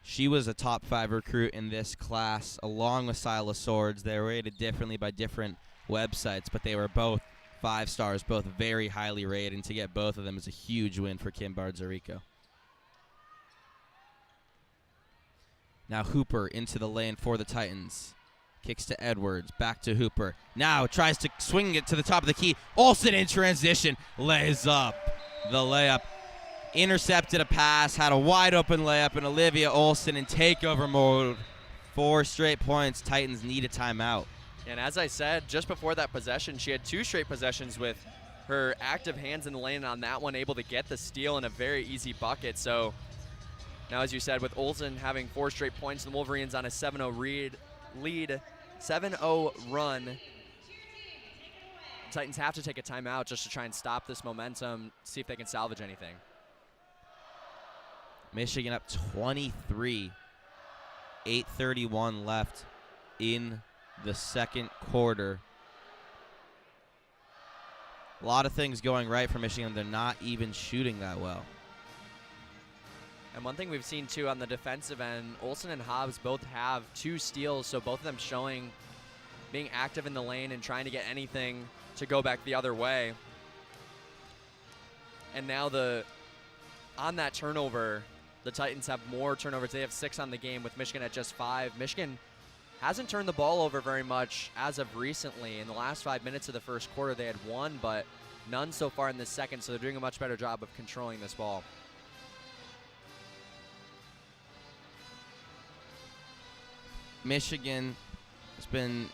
She was a top 5 recruit in this class, along with Silas Swords. They were rated differently by different websites, but they were both 5 stars, both very highly rated, and to get both of them is a huge win for Kim Bardzarico. Now Hooper into the lane for the Titans. Kicks to Edwards, back to Hooper. Now tries to swing it to the top of the key. Olsen in transition, lays up the layup. Intercepted a pass, had a wide open layup, and Olivia Olsen in takeover mode. 4 straight points. Titans need a timeout. And as I said, just before that possession, she had 2 straight possessions with her active hands in the lane, and on that one able to get the steal in a very easy bucket. So now, as you said, with Olsen having 4 straight points, the Wolverines on a 7-0 lead, 7-0 run. Titans have to take a timeout just to try and stop this momentum, see if they can salvage anything. Michigan up 23. 8:31 left in the second quarter. A lot of things going right for Michigan. They're not even shooting that well. And one thing we've seen, too, on the defensive end, Olsen and Hobbs both have 2 steals, so both of them showing being active in the lane and trying to get anything to go back the other way. And now on that turnover, the Titans have more turnovers. They have 6 on the game with Michigan at just 5. Michigan hasn't turned the ball over very much as of recently. In the last 5 minutes of the first quarter, they had 1, but none so far in the second, so they're doing a much better job of controlling this ball. Michigan has been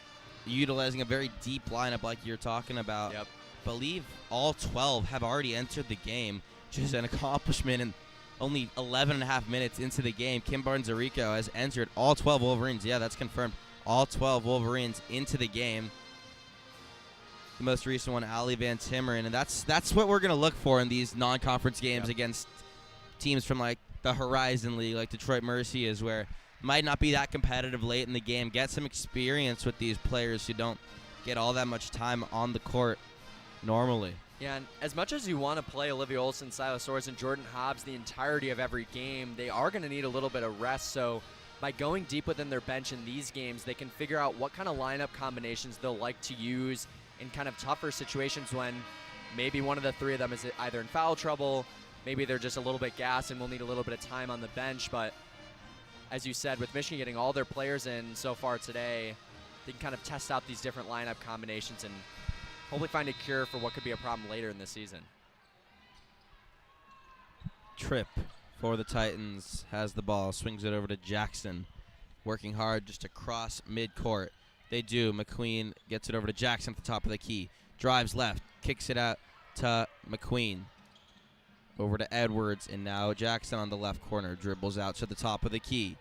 utilizing a very deep lineup like you're talking about. Yep. Believe all 12 have already entered the game, which is an accomplishment. And only 11 and a half minutes into the game, Kim Bardzarico has entered all 12 Wolverines. Yeah, that's confirmed. All 12 Wolverines into the game. The most recent one, Ali Van Timmeren. And that's what we're going to look for in these non-conference games against teams from like the Horizon League, like Detroit Mercy is, where might not be that competitive late in the game. Get some experience with these players who don't get all that much time on the court normally. Yeah, and as much as you want to play Olivia Olsen, Silas Swords, and Jordan Hobbs the entirety of every game, they are going to need a little bit of rest. So by going deep within their bench in these games, they can figure out what kind of lineup combinations they'll like to use in kind of tougher situations when maybe one of the 3 of them is either in foul trouble, maybe they're just a little bit gassed and will need a little bit of time on the bench. But as you said, with Michigan getting all their players in so far today, they can kind of test out these different lineup combinations and hopefully find a cure for what could be a problem later in the season. Tripp for the Titans has the ball, swings it over to Jackson, working hard just across midcourt. They do. McQueen gets it over to Jackson at the top of the key, drives left, kicks it out to McQueen. Over to Edwards, and now Jackson on the left corner, dribbles out to the top of the key.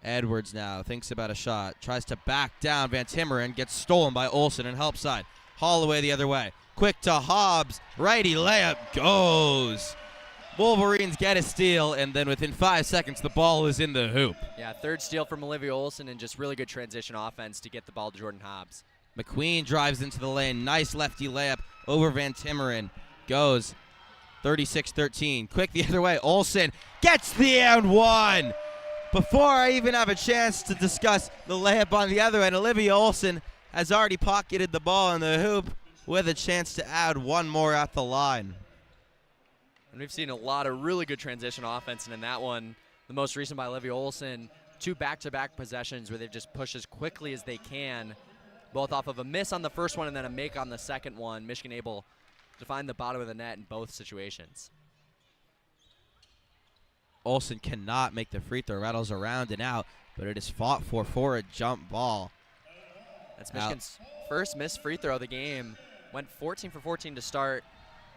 Edwards now thinks about a shot, tries to back down. Van Timmeren gets stolen by Olsen and help side. Holloway the other way. Quick to Hobbs. Righty layup goes. Wolverines get a steal, and then within 5 seconds, the ball is in the hoop. Yeah, 3rd steal from Olivia Olsen and just really good transition offense to get the ball to Jordan Hobbs. McQueen drives into the lane. Nice lefty layup over Van Timmeren. Goes 36-13. Quick the other way. Olsen gets the and 1. Before I even have a chance to discuss the layup on the other end, Olivia Olsen has already pocketed the ball in the hoop with a chance to add 1 more at the line. And we've seen a lot of really good transition offense, and in that one, the most recent by Olivia Olson, 2 back-to-back possessions where they've just pushed as quickly as they can, both off of a miss on the first one and then a make on the second one. Michigan able to find the bottom of the net in both situations. Olson cannot make the free throw, rattles around and out, but it is fought for a jump ball. That's Michigan's first missed free throw of the game. Went 14 for 14 to start,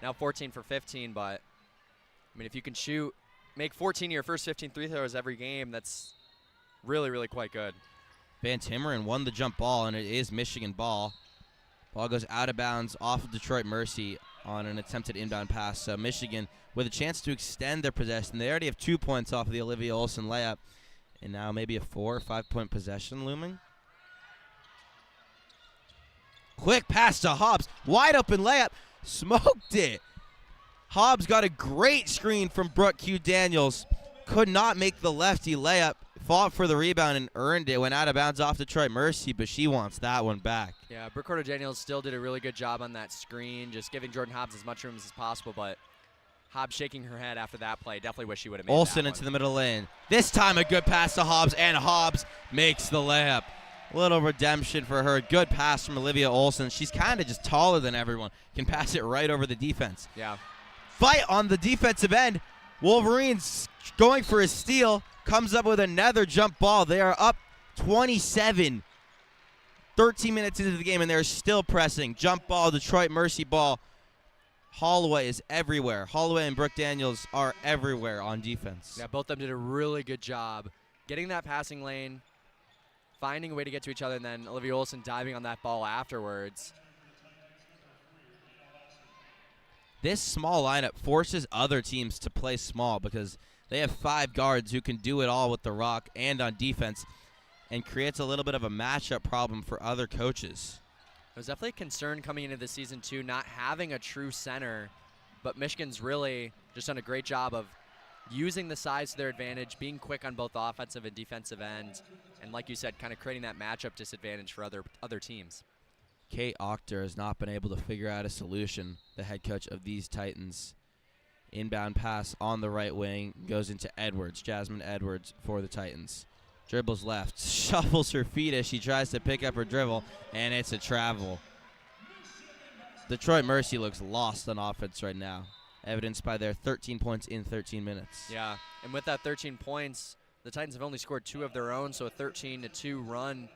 now 14 for 15, but I mean, if you can make 14 of your first 15 free throws every game, that's really, really quite good. Van Timmeren won the jump ball, and it is Michigan ball. Ball goes out of bounds off of Detroit Mercy on an attempted inbound pass. So Michigan with a chance to extend their possession. They already have 2 points off of the Olivia Olson layup, and now maybe a 4 or 5 point possession looming. Quick pass to Hobbs. Wide open layup. Smoked it. Hobbs got a great screen from Brooke Q. Daniels. Could not make the lefty layup. Fought for the rebound and earned it. Went out of bounds off Detroit Mercy, but she wants that one back. Yeah, Brooke Carter Daniels still did a really good job on that screen, just giving Jordan Hobbs as much room as possible, but Hobbs shaking her head after that play. Definitely wish she would have made Olson that into one. the middle lane. This time a good pass to Hobbs, and Hobbs makes the layup. Little redemption for her. Good pass from Olivia Olson. She's kind of just taller than everyone. Can pass it right over the defense. Yeah. Fight on the defensive end. Wolverines going for a steal. Comes up with another jump ball. They are up 27. 13 minutes into the game, and they're still pressing. Jump ball, Detroit Mercy ball. Holloway is everywhere. Holloway and Brooke Daniels are everywhere on defense. Yeah, both of them did a really good job getting that passing lane, finding a way to get to each other, and then Olivia Olson diving on that ball afterwards. This small lineup forces other teams to play small because they have 5 guards who can do it all with the rock and on defense, and creates a little bit of a matchup problem for other coaches. It was definitely a concern coming into the season, too, not having a true center, but Michigan's really just done a great job of using the size to their advantage, being quick on both offensive and defensive ends, and like you said, kind of creating that matchup disadvantage for other teams. Kate Octor has not been able to figure out a solution, the head coach of these Titans. Inbound pass on the right wing goes into Edwards, Jasmine Edwards for the Titans. Dribbles left, shuffles her feet as she tries to pick up her dribble, and it's a travel. Detroit Mercy looks lost on offense right now, evidenced by their 13 points in 13 minutes. Yeah, and with that 13 points, the Titans have only scored 2 of their own, so a 13-2 run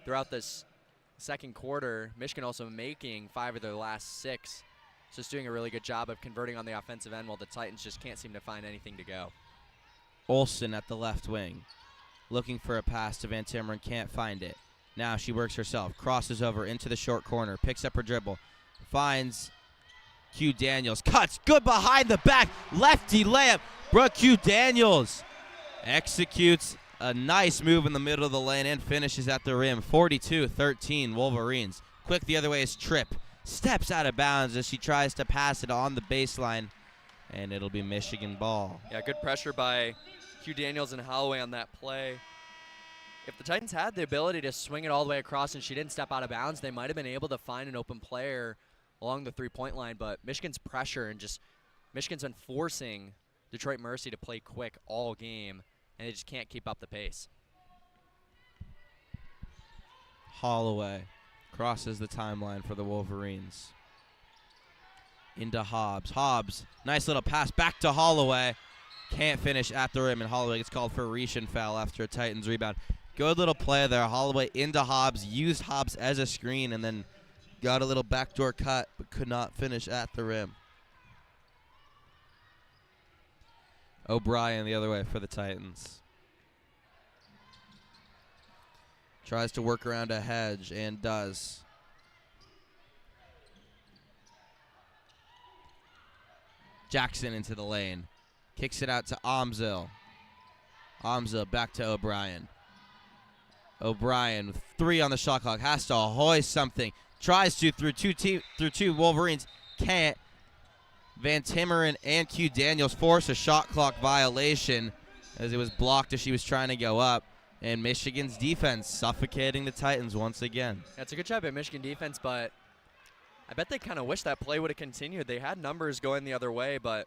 throughout this second quarter. Michigan also making 5 of their last 6. So it's doing a really good job of converting on the offensive end while the Titans just can't seem to find anything to go. Olson at the left wing, looking for a pass to Van Timmeren, can't find it. Now she works herself, crosses over into the short corner, picks up her dribble, finds Q Daniels, cuts, good behind the back, lefty layup. Brooke Q Daniels executes a nice move in the middle of the lane and finishes at the rim. 42-13 Wolverines. Quick the other way is Tripp. Steps out of bounds as she tries to pass it on the baseline, and it'll be Michigan ball. Yeah, good pressure by Q Daniels and Holloway on that play. If the Titans had the ability to swing it all the way across and she didn't step out of bounds, they might have been able to find an open player along the three-point line, but Michigan's pressure and just Michigan's been forcing Detroit Mercy to play quick all game, and they just can't keep up the pace. Holloway crosses the timeline for the Wolverines. Into Hobbs. Hobbs, nice little pass back to Holloway. Can't finish at the rim, and Holloway gets called for a reach and foul after a Titans rebound. Good little play there. Holloway into Hobbs, used Hobbs as a screen, and then got a little backdoor cut, but could not finish at the rim. O'Brien the other way for the Titans. Tries to work around a hedge and does. Jackson into the lane. Kicks it out to Omzil. Omzil back to O'Brien. O'Brien with 3 on the shot clock. Has to hoist something. Tries to through two Wolverines. Can't. Van Timmeren and Q Daniels force a shot clock violation as it was blocked as she was trying to go up. And Michigan's defense suffocating the Titans once again. That's a good job at Michigan defense, but I bet they kind of wish that play would have continued. They had numbers going the other way, but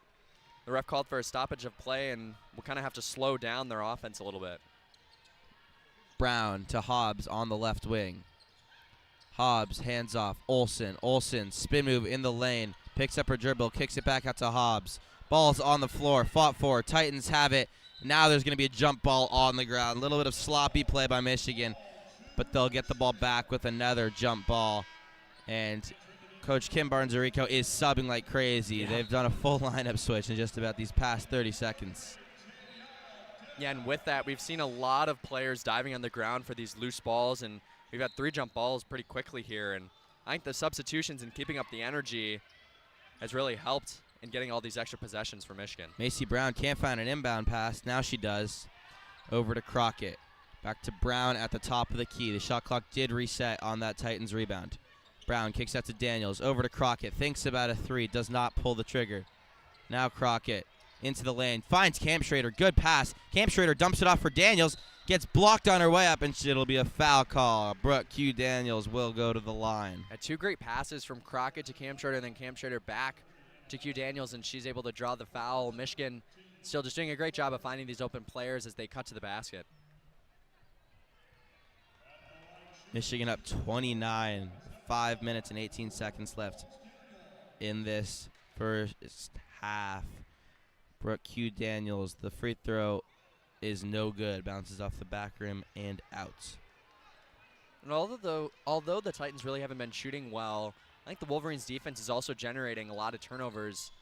the ref called for a stoppage of play, and we'll kind of have to slow down their offense a little bit. Brown to Hobbs on the left wing. Hobbs, hands off. Olsen, spin move in the lane. Picks up her dribble, kicks it back out to Hobbs. Ball's on the floor, fought for. Titans have it. Now there's going to be a jump ball on the ground. A little bit of sloppy play by Michigan, but they'll get the ball back with another jump ball. And Coach Kim Barnes-Arico is subbing like crazy. Yeah. They've done a full lineup switch in just about these past 30 seconds. Yeah, and with that, we've seen a lot of players diving on the ground for these loose balls, and we've had 3 jump balls pretty quickly here. And I think the substitutions and keeping up the energy has really helped in getting all these extra possessions for Michigan. Macy Brown can't find an inbound pass. Now she does. Over to Crockett. Back to Brown at the top of the key. The shot clock did reset on that Titans rebound. Brown kicks out to Daniels. Over to Crockett. Thinks about a 3. Does not pull the trigger. Now Crockett into the lane. Finds Cam Schrader. Good pass. Cam Schrader dumps it off for Daniels. Gets blocked on her way up, and it'll be a foul call. Brooke Q. Daniels will go to the line. Had 2 great passes from Crockett to Cam Schrader, and then Cam Schrader back to Q Daniels, and she's able to draw the foul. Michigan still just doing a great job of finding these open players as they cut to the basket. Michigan up 29. 5 minutes and 18 seconds left in this first half. Brooke Q. Daniels, the free throw is no good. Bounces off the back rim and out. And although the Titans really haven't been shooting well, I think the Wolverines defense is also generating a lot of turnovers.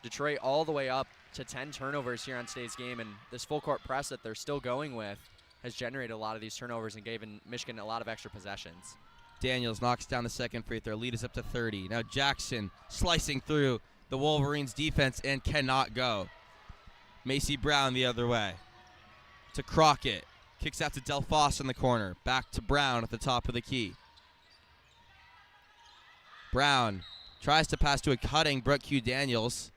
Detroit all the way up to 10 turnovers here on today's game, and this full court press that they're still going with has generated a lot of these turnovers and given Michigan a lot of extra possessions. Daniels knocks down the second free throw. Lead is up to 30. Now Jackson slicing through the Wolverines defense and cannot go. Macy Brown the other way. To Crockett. Kicks out to Delphos in the corner. Back to Brown at the top of the key. Brown tries to pass to a cutting Brooke Q. Daniels,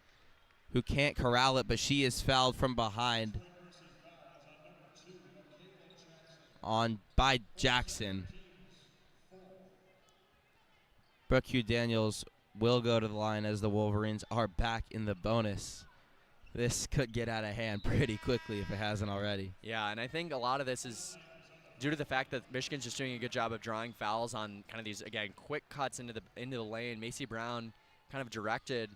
who can't corral it, but she is fouled from behind by Jackson. Brooke Q. Daniels will go to the line as the Wolverines are back in the bonus. This could get out of hand pretty quickly if it hasn't already. Yeah, and I think a lot of this is due to the fact that Michigan's just doing a good job of drawing fouls on kind of these, again, quick cuts into the lane. Macy Brown kind of directed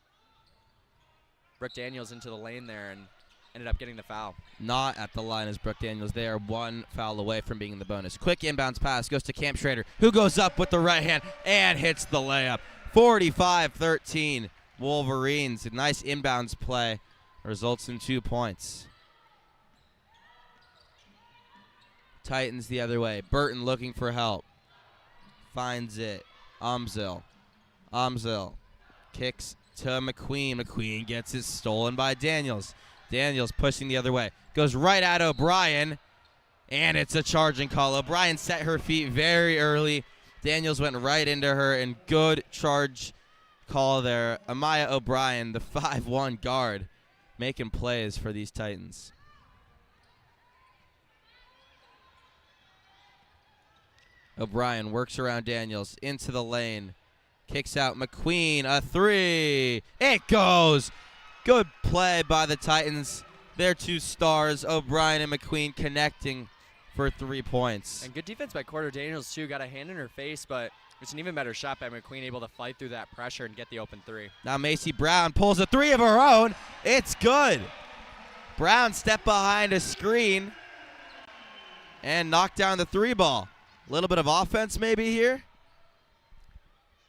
Brooke Daniels into the lane there and ended up getting the foul. Not at the line as Brooke Daniels. They are 1 foul away from being in the bonus. Quick inbounds pass goes to Cam Schrader, who goes up with the right hand and hits the layup. 45-13 Wolverines. A nice inbounds play results in 2 points. Titans the other way. Burton looking for help. Finds it. Umzil kicks to McQueen. McQueen gets it stolen by Daniels. Daniels pushing the other way. Goes right at O'Brien, and it's a charging call. O'Brien set her feet very early. Daniels went right into her, and good charge call there. Amaya O'Brien, the 5'1 guard, making plays for these Titans. O'Brien works around Daniels into the lane. Kicks out McQueen, a 3. It goes. Good play by the Titans. Their 2 stars, O'Brien and McQueen, connecting for 3 points. And good defense by Corder Daniels, too. Got a hand in her face, but it's an even better shot by McQueen, able to fight through that pressure and get the open 3. Now Macy Brown pulls a 3 of her own. It's good. Brown stepped behind a screen and knocked down the 3 ball. A little bit of offense maybe here.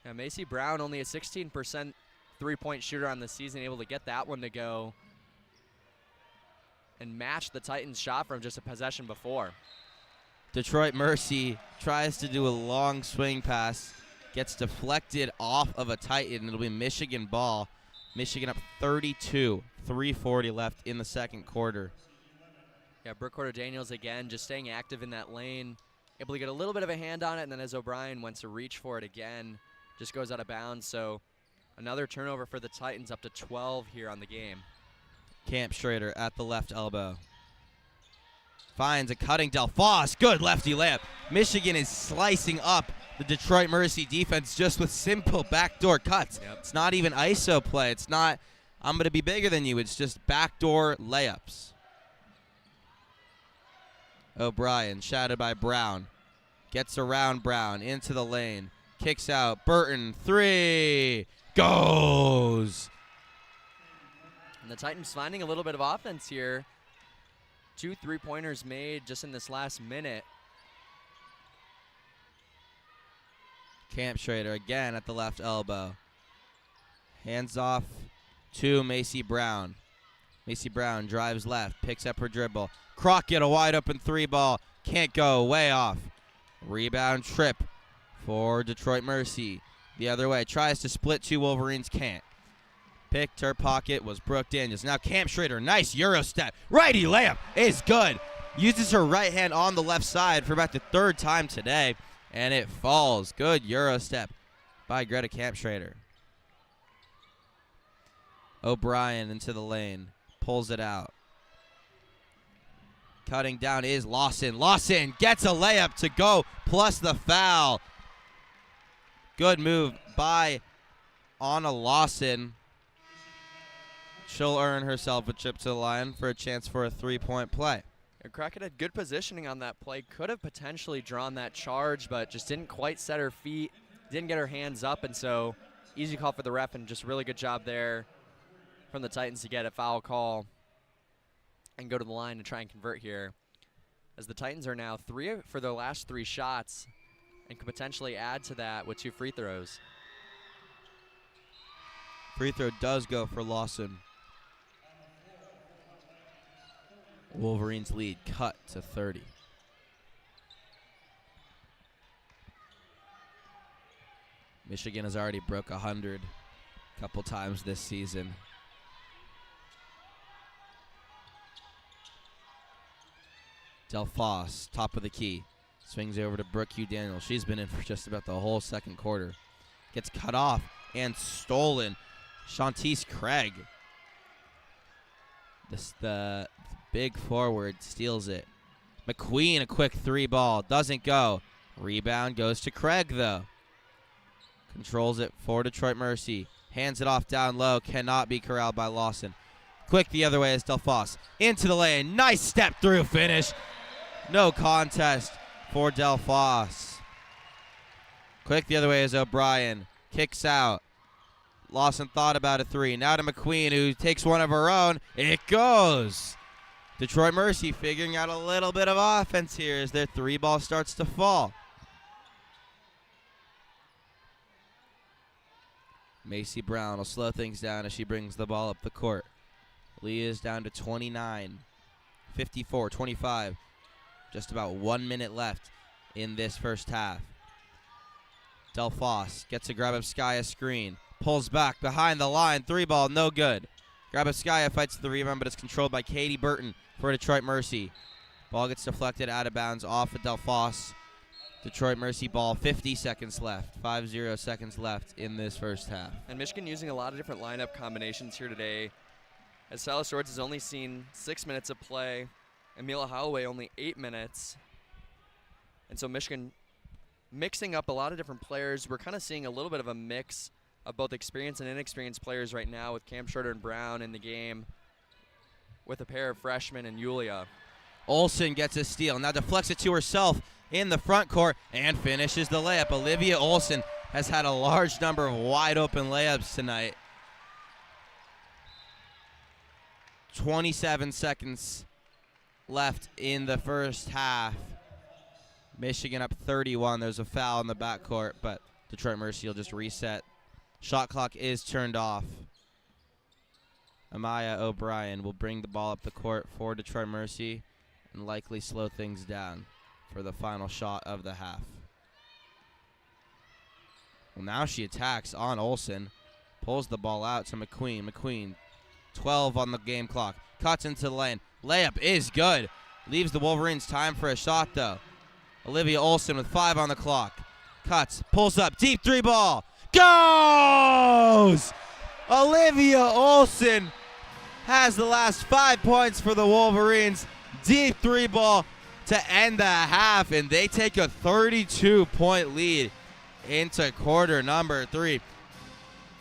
Yeah, Macy Brown, only a 16% three-point shooter on the season, able to get that one to go and match the Titans' shot from just a possession before. Detroit Mercy tries to do a long swing pass. Gets deflected off of a Titan. It'll be Michigan ball. Michigan up 32. 3:40 left in the second quarter. Yeah, Brooke Corder Daniels again just staying active in that lane. Able to get a little bit of a hand on it, and then as O'Brien wants to reach for it again, just goes out of bounds. So another turnover for the Titans, up to 12 here on the game. Camp Schrader at the left elbow. Finds a cutting Delphos. Good lefty layup. Michigan is slicing up the Detroit Mercy defense just with simple backdoor cuts. Yep. It's not even ISO play. It's not I'm going to be bigger than you. It's just backdoor layups. O'Brien, shadowed by Brown. Gets around Brown, into the lane. Kicks out. Burton, 3. Goes! And the Titans finding a little bit of offense here. 2 3-pointers made just in this last minute. Camp Schrader again at the left elbow. Hands off to Macy Brown. Macy Brown drives left, picks up her dribble. Crockett, a wide open 3 ball. Can't go, way off. Rebound trip for Detroit Mercy. The other way, tries to split 2 Wolverines, can't. Picked her pocket was Brooke Daniels. Now Camp Schrader, nice Euro step. Righty layup is good. Uses her right hand on the left side for about the 3rd time today, and it falls. Good Euro step by Greta Camp Schrader. O'Brien into the lane, pulls it out. Cutting down is Lawson. Lawson gets a layup to go, plus the foul. Good move by Anna Lawson. She'll earn herself a trip to the line for a chance for a 3-point play. Crockett had good positioning on that play. Could have potentially drawn that charge, but just didn't quite set her feet. Didn't get her hands up, and so easy call for the ref, and just really good job there from the Titans to get a foul call and go to the line to try and convert here. As the Titans are now 3 for their last 3 shots and could potentially add to that with 2 free throws. Free throw does go for Lawson. Wolverines lead cut to 30. Michigan has already broke 100 a couple times this season. Delphos, top of the key. Swings over to Brooke Hugh Daniels. She's been in for just about the whole second quarter. Gets cut off and stolen. Shantice Craig. The big forward steals it. McQueen, a quick 3 ball. Doesn't go. Rebound goes to Craig, though. Controls it for Detroit Mercy. Hands it off down low. Cannot be corralled by Lawson. Quick the other way is Delphos. Into the lane. Nice step through finish. No contest for Delphos. Quick the other way is O'Brien. Kicks out. Lawson thought about a 3. Now to McQueen, who takes one of her own. It goes. Detroit Mercy figuring out a little bit of offense here as their 3 ball starts to fall. Macy Brown will slow things down as she brings the ball up the court. Lee is down to 29. 54-25. Just about 1 minute left in this first half. Delphos gets a Grabowskaia screen. Pulls back behind the line. 3 ball, no good. Grabowskaia fights the rebound, but it's controlled by Katie Burton for Detroit Mercy. Ball gets deflected out of bounds off of Delphos. Detroit Mercy ball, 50 seconds left. 50 seconds left in this first half. And Michigan using a lot of different lineup combinations here today. As Silas Swords has only seen 6 minutes of play. Amelia Holloway only 8 minutes. And so Michigan mixing up a lot of different players. We're kind of seeing a little bit of a mix of both experienced and inexperienced players right now with Camp Schroeder and Brown in the game with a pair of freshmen and Yulia. Olsen gets a steal. Now deflects it to herself in the front court and finishes the layup. Olivia Olsen has had a large number of wide open layups tonight. 27 seconds left in the first half. Michigan up 31. There's a foul in the backcourt, but Detroit Mercy will just reset. Shot clock is turned off. Amaya O'Brien will bring the ball up the court for Detroit Mercy and likely slow things down for the final shot of the half. Well, now she attacks on Olsen. Pulls the ball out to McQueen. McQueen, 12 on the game clock. Cuts into the lane. Layup is good. Leaves the Wolverines time for a shot, though. Olivia Olsen with 5 on the clock. Cuts, pulls up, deep 3 ball. Goes! Olivia Olsen has the last 5 points for the Wolverines. Deep 3 ball to end the half, and they take a 32-point lead into quarter number 3.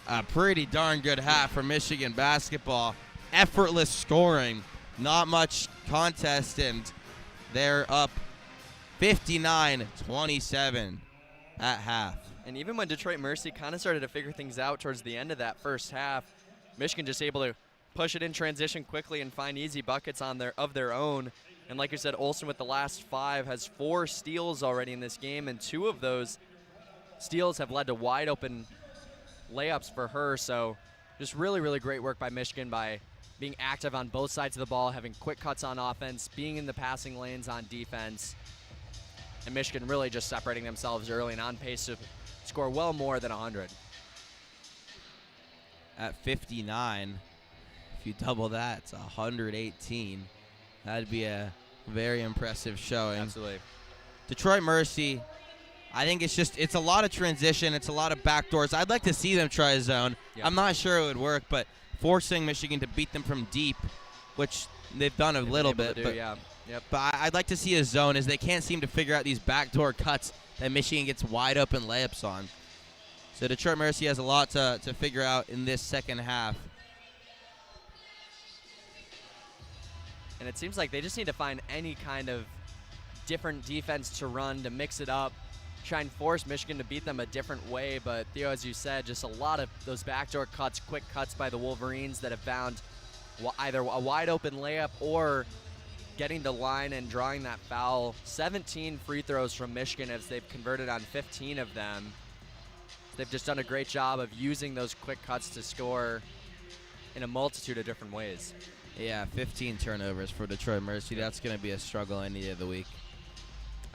a pretty darn good half for Michigan basketball. Effortless scoring, not much contest, and they're up 59-27 at half. And even when Detroit Mercy kind of started to figure things out towards the end of that first half, Michigan just able to push it in transition quickly and find easy buckets of their own. And like you said, Olsen with the last 5 has 4 steals already in this game, and 2 of those steals have led to wide open layups for her. So just really, really great work by Michigan by being active on both sides of the ball, having quick cuts on offense, being in the passing lanes on defense. And Michigan really just separating themselves early and on pace to score well more than 100. At 59, if you double that, it's 118. That'd be a very impressive showing. Absolutely. Detroit Mercy, I think it's a lot of transition. It's a lot of backdoors. I'd like to see them try a zone. Yep. I'm not sure it would work, but forcing Michigan to beat them from deep, which they've done a little bit. But, yeah. Yep. But I'd like to see a zone, as they can't seem to figure out these backdoor cuts that Michigan gets wide open layups on. So Detroit Mercy has a lot to figure out in this second half. And it seems like they just need to find any kind of different defense to run to mix it up, try and force Michigan to beat them a different way. But Theo, as you said, just a lot of those backdoor cuts, quick cuts by the Wolverines that have found either a wide open layup or getting the line and drawing that foul. 17 free throws from Michigan as they've converted on 15 of them. They've just done a great job of using those quick cuts to score in a multitude of different ways. Yeah, 15 turnovers for Detroit Mercy. That's going to be a struggle any day of the week.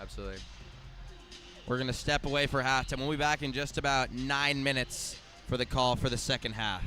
Absolutely. We're going to step away for halftime. We'll be back in just about 9 minutes for the call for the second half.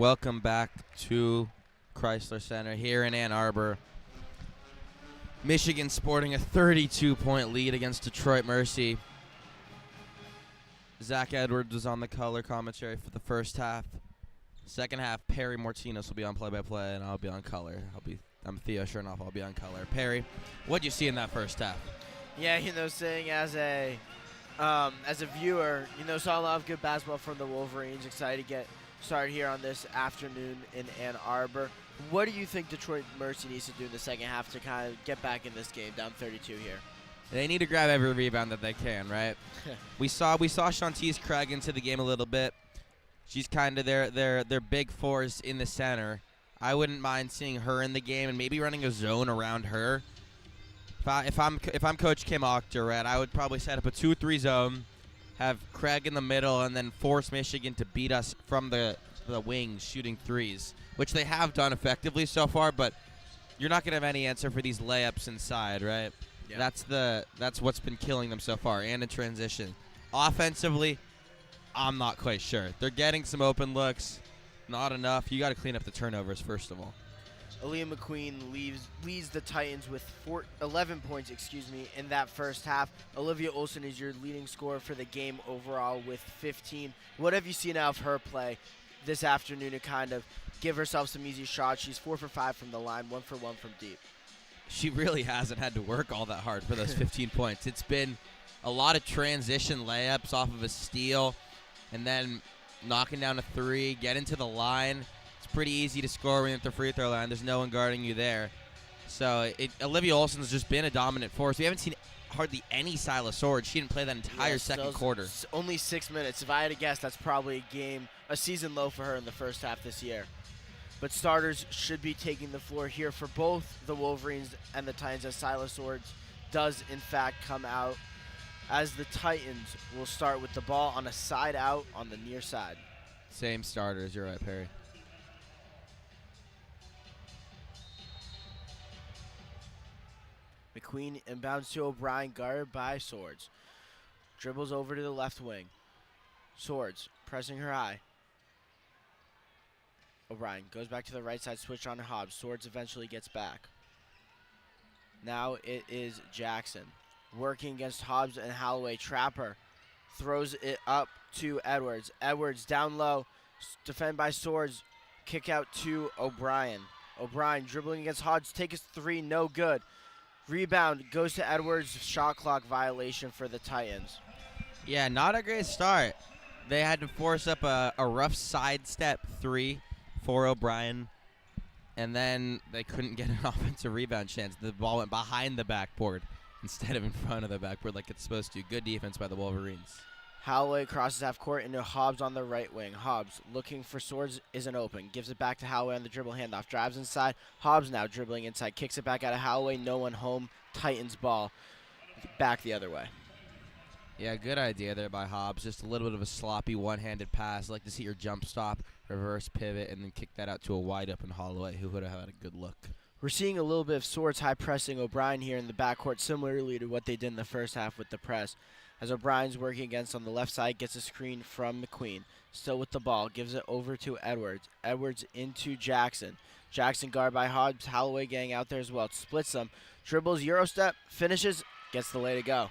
Welcome back to Crisler Center here in Ann Arbor. Michigan sporting a 32-point lead against Detroit Mercy. Zach Edwards was on the color commentary for the first half. Second half, Perry Mourtzinos will be on play-by-play, and I'll be on color. I'm Theo Shernoff. I'll be on color. Perry, what'd you see in that first half? Yeah, saying as a viewer, saw a lot of good basketball from the Wolverines. Excited to get started here on this afternoon in Ann Arbor. What do you think Detroit Mercy needs to do in the second half to kind of get back in this game, down 32 here? They need to grab every rebound that they can, right? we saw Shantice Craig into the game a little bit. She's kind of their big force in the center. I wouldn't mind seeing her in the game and maybe running a zone around her. If I'm Coach Kim Octor, I would probably set up a 2-3 zone, have Craig in the middle, and then force Michigan to beat us from the wings shooting threes, which they have done effectively so far. But you're not gonna have any answer for these layups inside, right? Yeah. That's what's been killing them so far, and in transition. Offensively, I'm not quite sure. They're getting some open looks, not enough. You got to clean up the turnovers first of all. Aaliyah McQueen leads the Titans with 11 points, in that first half. Olivia Olson is your leading scorer for the game overall with 15. What have you seen out of her play this afternoon to kind of give herself some easy shots? She's 4 for 5 from the line, 1 for 1 from deep. She really hasn't had to work all that hard for those 15 points. It's been a lot of transition layups off of a steal and then knocking down a three, get into the line. It's pretty easy to score when you're at the free throw line. There's no one guarding you there. So Olivia Olson's just been a dominant force. We haven't seen hardly any Silas Sword. She didn't play that entire second quarter. Only 6 minutes. If I had to guess, that's probably a season low for her in the first half this year. But starters should be taking the floor here for both the Wolverines and the Titans, as Silas Swords does, in fact, come out. As the Titans will start with the ball on a side out on the near side. Same starters. You're right, Perry. McQueen inbounds to O'Brien, guarded by Swords. Dribbles over to the left wing. Swords pressing her high. O'Brien goes back to the right side, switch on Hobbs. Swords eventually gets back. Now it is Jackson working against Hobbs and Holloway. Trapper throws it up to Edwards. Edwards down low, defended by Swords. Kick out to O'Brien. O'Brien dribbling against Hobbs, take his three, no good. Rebound goes to Edwards. Shot clock violation for the Titans. Yeah, not a great start. They had to force up a rough sidestep three for O'Brien, and then they couldn't get an offensive rebound chance. The ball went behind the backboard instead of in front of the backboard like it's supposed to. Good defense by the Wolverines. Holloway crosses half court into Hobbs on the right wing. Hobbs looking for Swords, isn't open. Gives it back to Holloway on the dribble handoff. Drives inside. Hobbs now dribbling inside. Kicks it back out of Holloway. No one home. Titans ball. Back the other way. Yeah, good idea there by Hobbs. Just a little bit of a sloppy one-handed pass. Like to see your jump stop, reverse pivot, and then kick that out to a wide-open Holloway who would have had a good look. We're seeing a little bit of Swords high pressing O'Brien here in the backcourt, similarly to what they did in the first half with the press. As O'Brien's working against on the left side, gets a screen from McQueen. Still with the ball, gives it over to Edwards. Edwards into Jackson. Jackson guard by Hobbs. Holloway getting out there as well. Splits them. Dribbles, Euro step, finishes, gets the lay to go.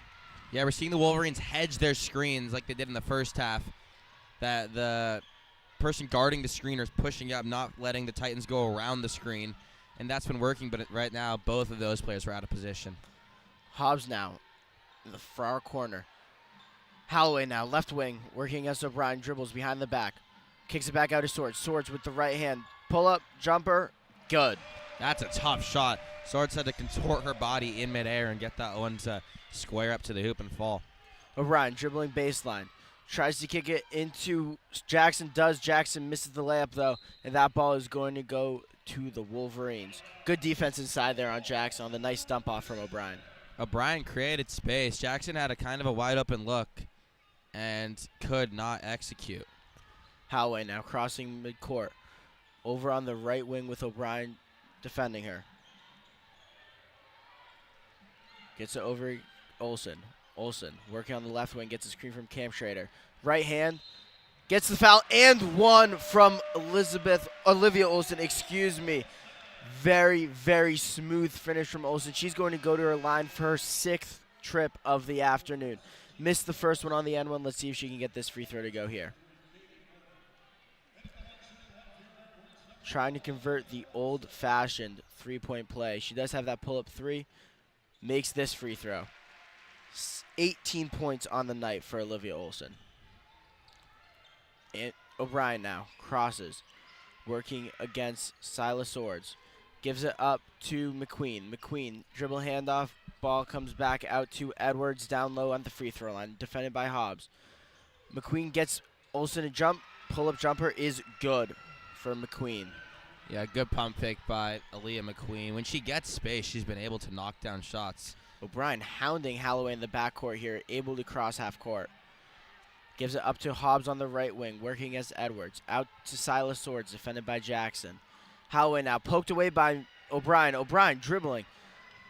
Yeah, we're seeing the Wolverines hedge their screens like they did in the first half. That the person guarding the screener is pushing up, not letting the Titans go around the screen. And that's been working, but right now both of those players are out of position. Hobbs now in the far corner. Holloway now, left wing, working against O'Brien, dribbles behind the back. Kicks it back out to Swords. Swords with the right hand. Pull up, jumper, good. That's a tough shot. Swords had to contort her body in midair and get that one to square up to the hoop and fall. O'Brien dribbling baseline. Tries to kick it into Jackson. Jackson misses the layup, though, and that ball is going to go to the Wolverines. Good defense inside there on Jackson on the nice dump off from O'Brien. O'Brien created space. Jackson had a kind of a wide open look and could not execute. Holloway now crossing midcourt. Over on the right wing with O'Brien defending her. Gets it over Olson. Olson working on the left wing, gets a screen from Cam Schrader. Right hand, Gets the foul and one from Olivia Olsen, excuse me. Very, very smooth finish from Olsen. She's going to go to her line for her 6th trip of the afternoon. Missed the first one on the end one. Let's see if she can get this free throw to go here. Trying to convert the old-fashioned three-point play. She does have that pull-up three. Makes this free throw. 18 points on the night for Olivia Olsen. And O'Brien now crosses, working against Silas Swords. Gives it up to McQueen. McQueen, dribble handoff. Ball comes back out to Edwards down low on the free throw line, defended by Hobbs. McQueen gets Olsen a jump. Pull-up jumper is good for McQueen. Yeah, good pump fake by Aaliyah McQueen. When she gets space, she's been able to knock down shots. O'Brien hounding Holloway in the backcourt here, able to cross half court. Gives it up to Hobbs on the right wing, working against Edwards. Out to Silas Swords, defended by Jackson. Holloway now poked away by O'Brien. O'Brien dribbling.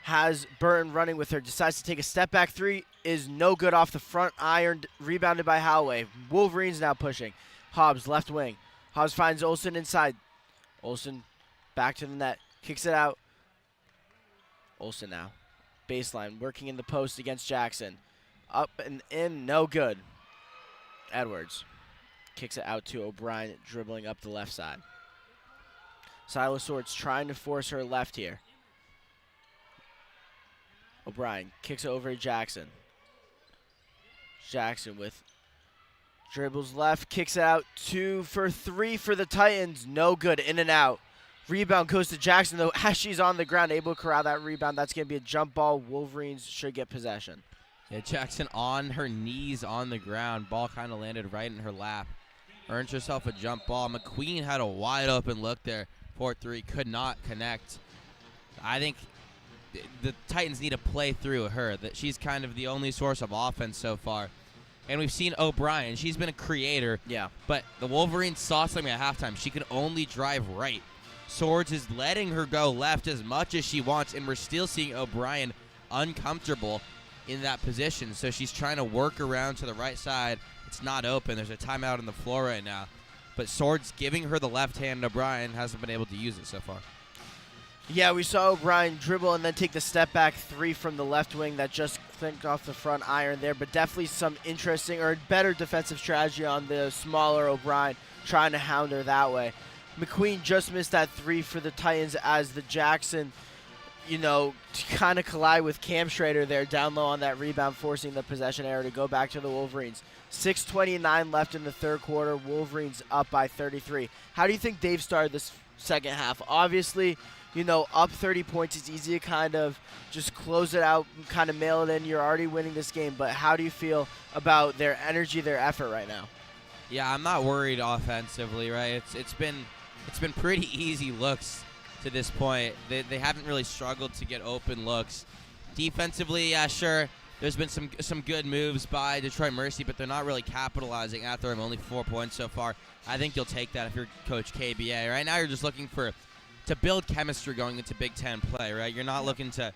Has Burton running with her. Decides to take a step back three. Is no good off the front iron. Rebounded by Holloway. Wolverines now pushing. Hobbs left wing. Hobbs finds Olsen inside. Olsen back to the net. Kicks it out. Olsen now. Baseline. Working in the post against Jackson. Up and in. No good. Edwards kicks it out to O'Brien, dribbling up the left side. Silas Swords trying to force her left here. O'Brien kicks it over to Jackson. Jackson with dribbles left, kicks it out. 2 for 3 for the Titans. No good, in and out. Rebound goes to Jackson, though, as she's on the ground, able to corral that rebound. That's going to be a jump ball. Wolverines should get possession. Yeah, Jackson on her knees on the ground. Ball kind of landed right in her lap. Earns herself a jump ball. McQueen had a wide open look there. 4-3, could not connect. I think the Titans need to play through her. That she's kind of the only source of offense so far. And we've seen O'Brien. She's been a creator. Yeah. But the Wolverines saw something at halftime. She can only drive right. Swords is letting her go left as much as she wants, and we're still seeing O'Brien uncomfortable in that position. So she's trying to work around to the right side. It's not open. There's a timeout on the floor right now. But Swords giving her the left hand. O'Brien hasn't been able to use it so far. Yeah, we saw O'Brien dribble and then take the step back three from the left wing that just clinked off the front iron there. But definitely some interesting or better defensive strategy on the smaller O'Brien, trying to hound her that way. McQueen just missed that three for the Titans as the Jackson, kind of collide with Cam Schrader there down low on that rebound, forcing the possession error to go back to the Wolverines. 6:29 left in the third quarter. Wolverines up by 33. How do you think they've started this second half? Obviously, up 30 points, it's easy to kind of just close it out, kind of mail it in. You're already winning this game, but how do you feel about their energy, their effort right now? Yeah, I'm not worried offensively, right? It's been pretty easy looks to this point. They haven't really struggled to get open looks. Defensively, yeah, sure. There's been some good moves by Detroit Mercy, but they're not really capitalizing after them. Only 4 points so far. I think you'll take that if you're Coach KBA. Right now, you're just looking to build chemistry going into Big Ten play, right? You're not looking to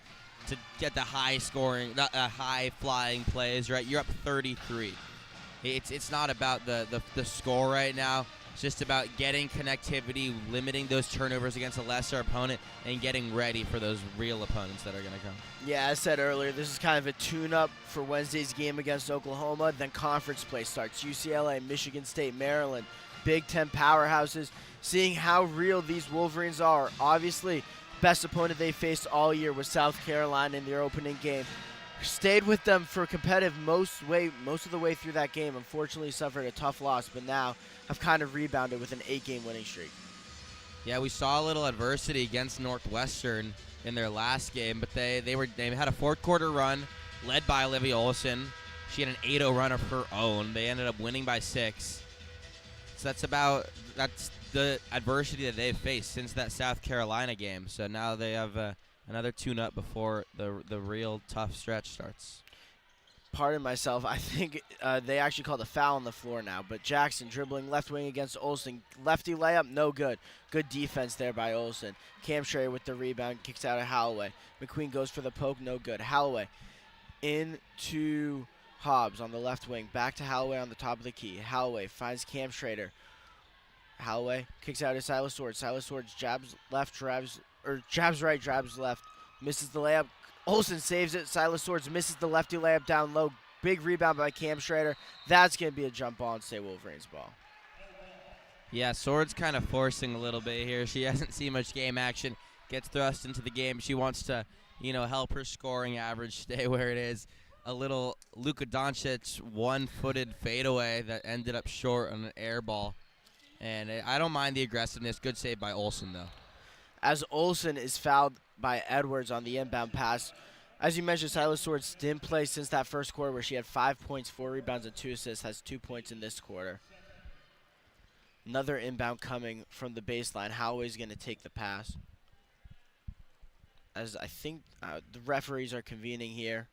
get the high scoring, high flying plays, right? You're up 33. It's not about the score right now. It's just about getting connectivity, limiting those turnovers against a lesser opponent, and getting ready for those real opponents that are going to come. Yeah, as I said earlier, this is kind of a tune-up for Wednesday's game against Oklahoma. Then conference play starts. UCLA, Michigan State, Maryland, Big Ten powerhouses. Seeing how real these Wolverines are. Obviously, best opponent they faced all year was South Carolina in their opening game. Stayed with them for competitive most of the way through that game. Unfortunately, suffered a tough loss, but now have kind of rebounded with an 8-game winning streak. Yeah, we saw a little adversity against Northwestern in their last game, but they had a fourth quarter run led by Olivia Olsen. She had an 8-0 run of her own. They ended up winning by 6. So that's the adversity that they've faced since that South Carolina game. So now they have another tune-up before the real tough stretch starts. Pardon myself, I think they actually called a foul on the floor now. But Jackson dribbling left wing against Olsen. Lefty layup, no good. Good defense there by Olsen. Cam Schrader with the rebound, kicks out of Holloway. McQueen goes for the poke, no good. Holloway into Hobbs on the left wing. Back to Holloway on the top of the key. Holloway finds Cam Schrader. Holloway kicks out to Silas Swords. Silas Swords jabs left, jabs right, jabs left. Misses the layup. Olsen saves it. Silas Swords misses the lefty layup down low. Big rebound by Cam Schrader. That's going to be a jump ball and stay Wolverines ball. Yeah, Swords kind of forcing a little bit here. She hasn't seen much game action. Gets thrust into the game. She wants to, help her scoring average stay where it is. A little Luka Doncic one-footed fadeaway that ended up short on an air ball. And I don't mind the aggressiveness. Good save by Olsen, though. As Olsen is fouled by Edwards on the inbound pass. As you mentioned, Silas Swords didn't play since that first quarter where she had 5 points, 4 rebounds, and 2 assists. Has 2 points in this quarter. Another inbound coming from the baseline. Holloway's going to take the pass. As I think the referees are convening here.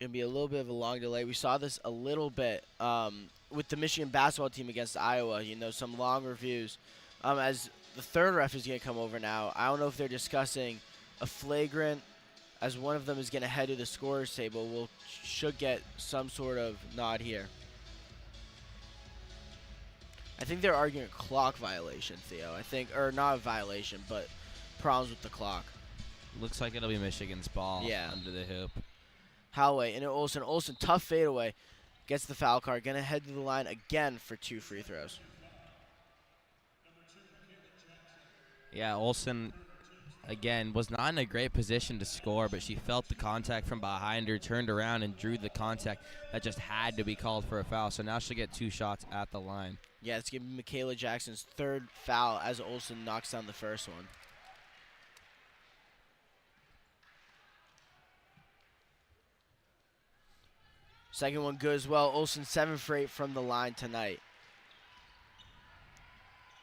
Going to be a little bit of a long delay. We saw this a little bit with the Michigan basketball team against Iowa. Some long reviews. As the third ref is going to come over now. I don't know if they're discussing a flagrant, as one of them is going to head to the scorer's table. We'll should get some sort of nod here. I think they're arguing a clock violation, Theo. Or not a violation, but problems with the clock. Looks like it'll be Michigan's ball under the hoop. Holloway and Olsen. Olsen, tough fadeaway. Gets the foul card. Going to head to the line again for 2 free throws. Yeah, Olsen, again, was not in a great position to score, but she felt the contact from behind her, turned around, and drew the contact that just had to be called for a foul. So now she'll get 2 shots at the line. Yeah, it's going to be Michaela Jackson's third foul as Olsen knocks down the first one. Second one good as well. Olsen 7 for 8 from the line tonight.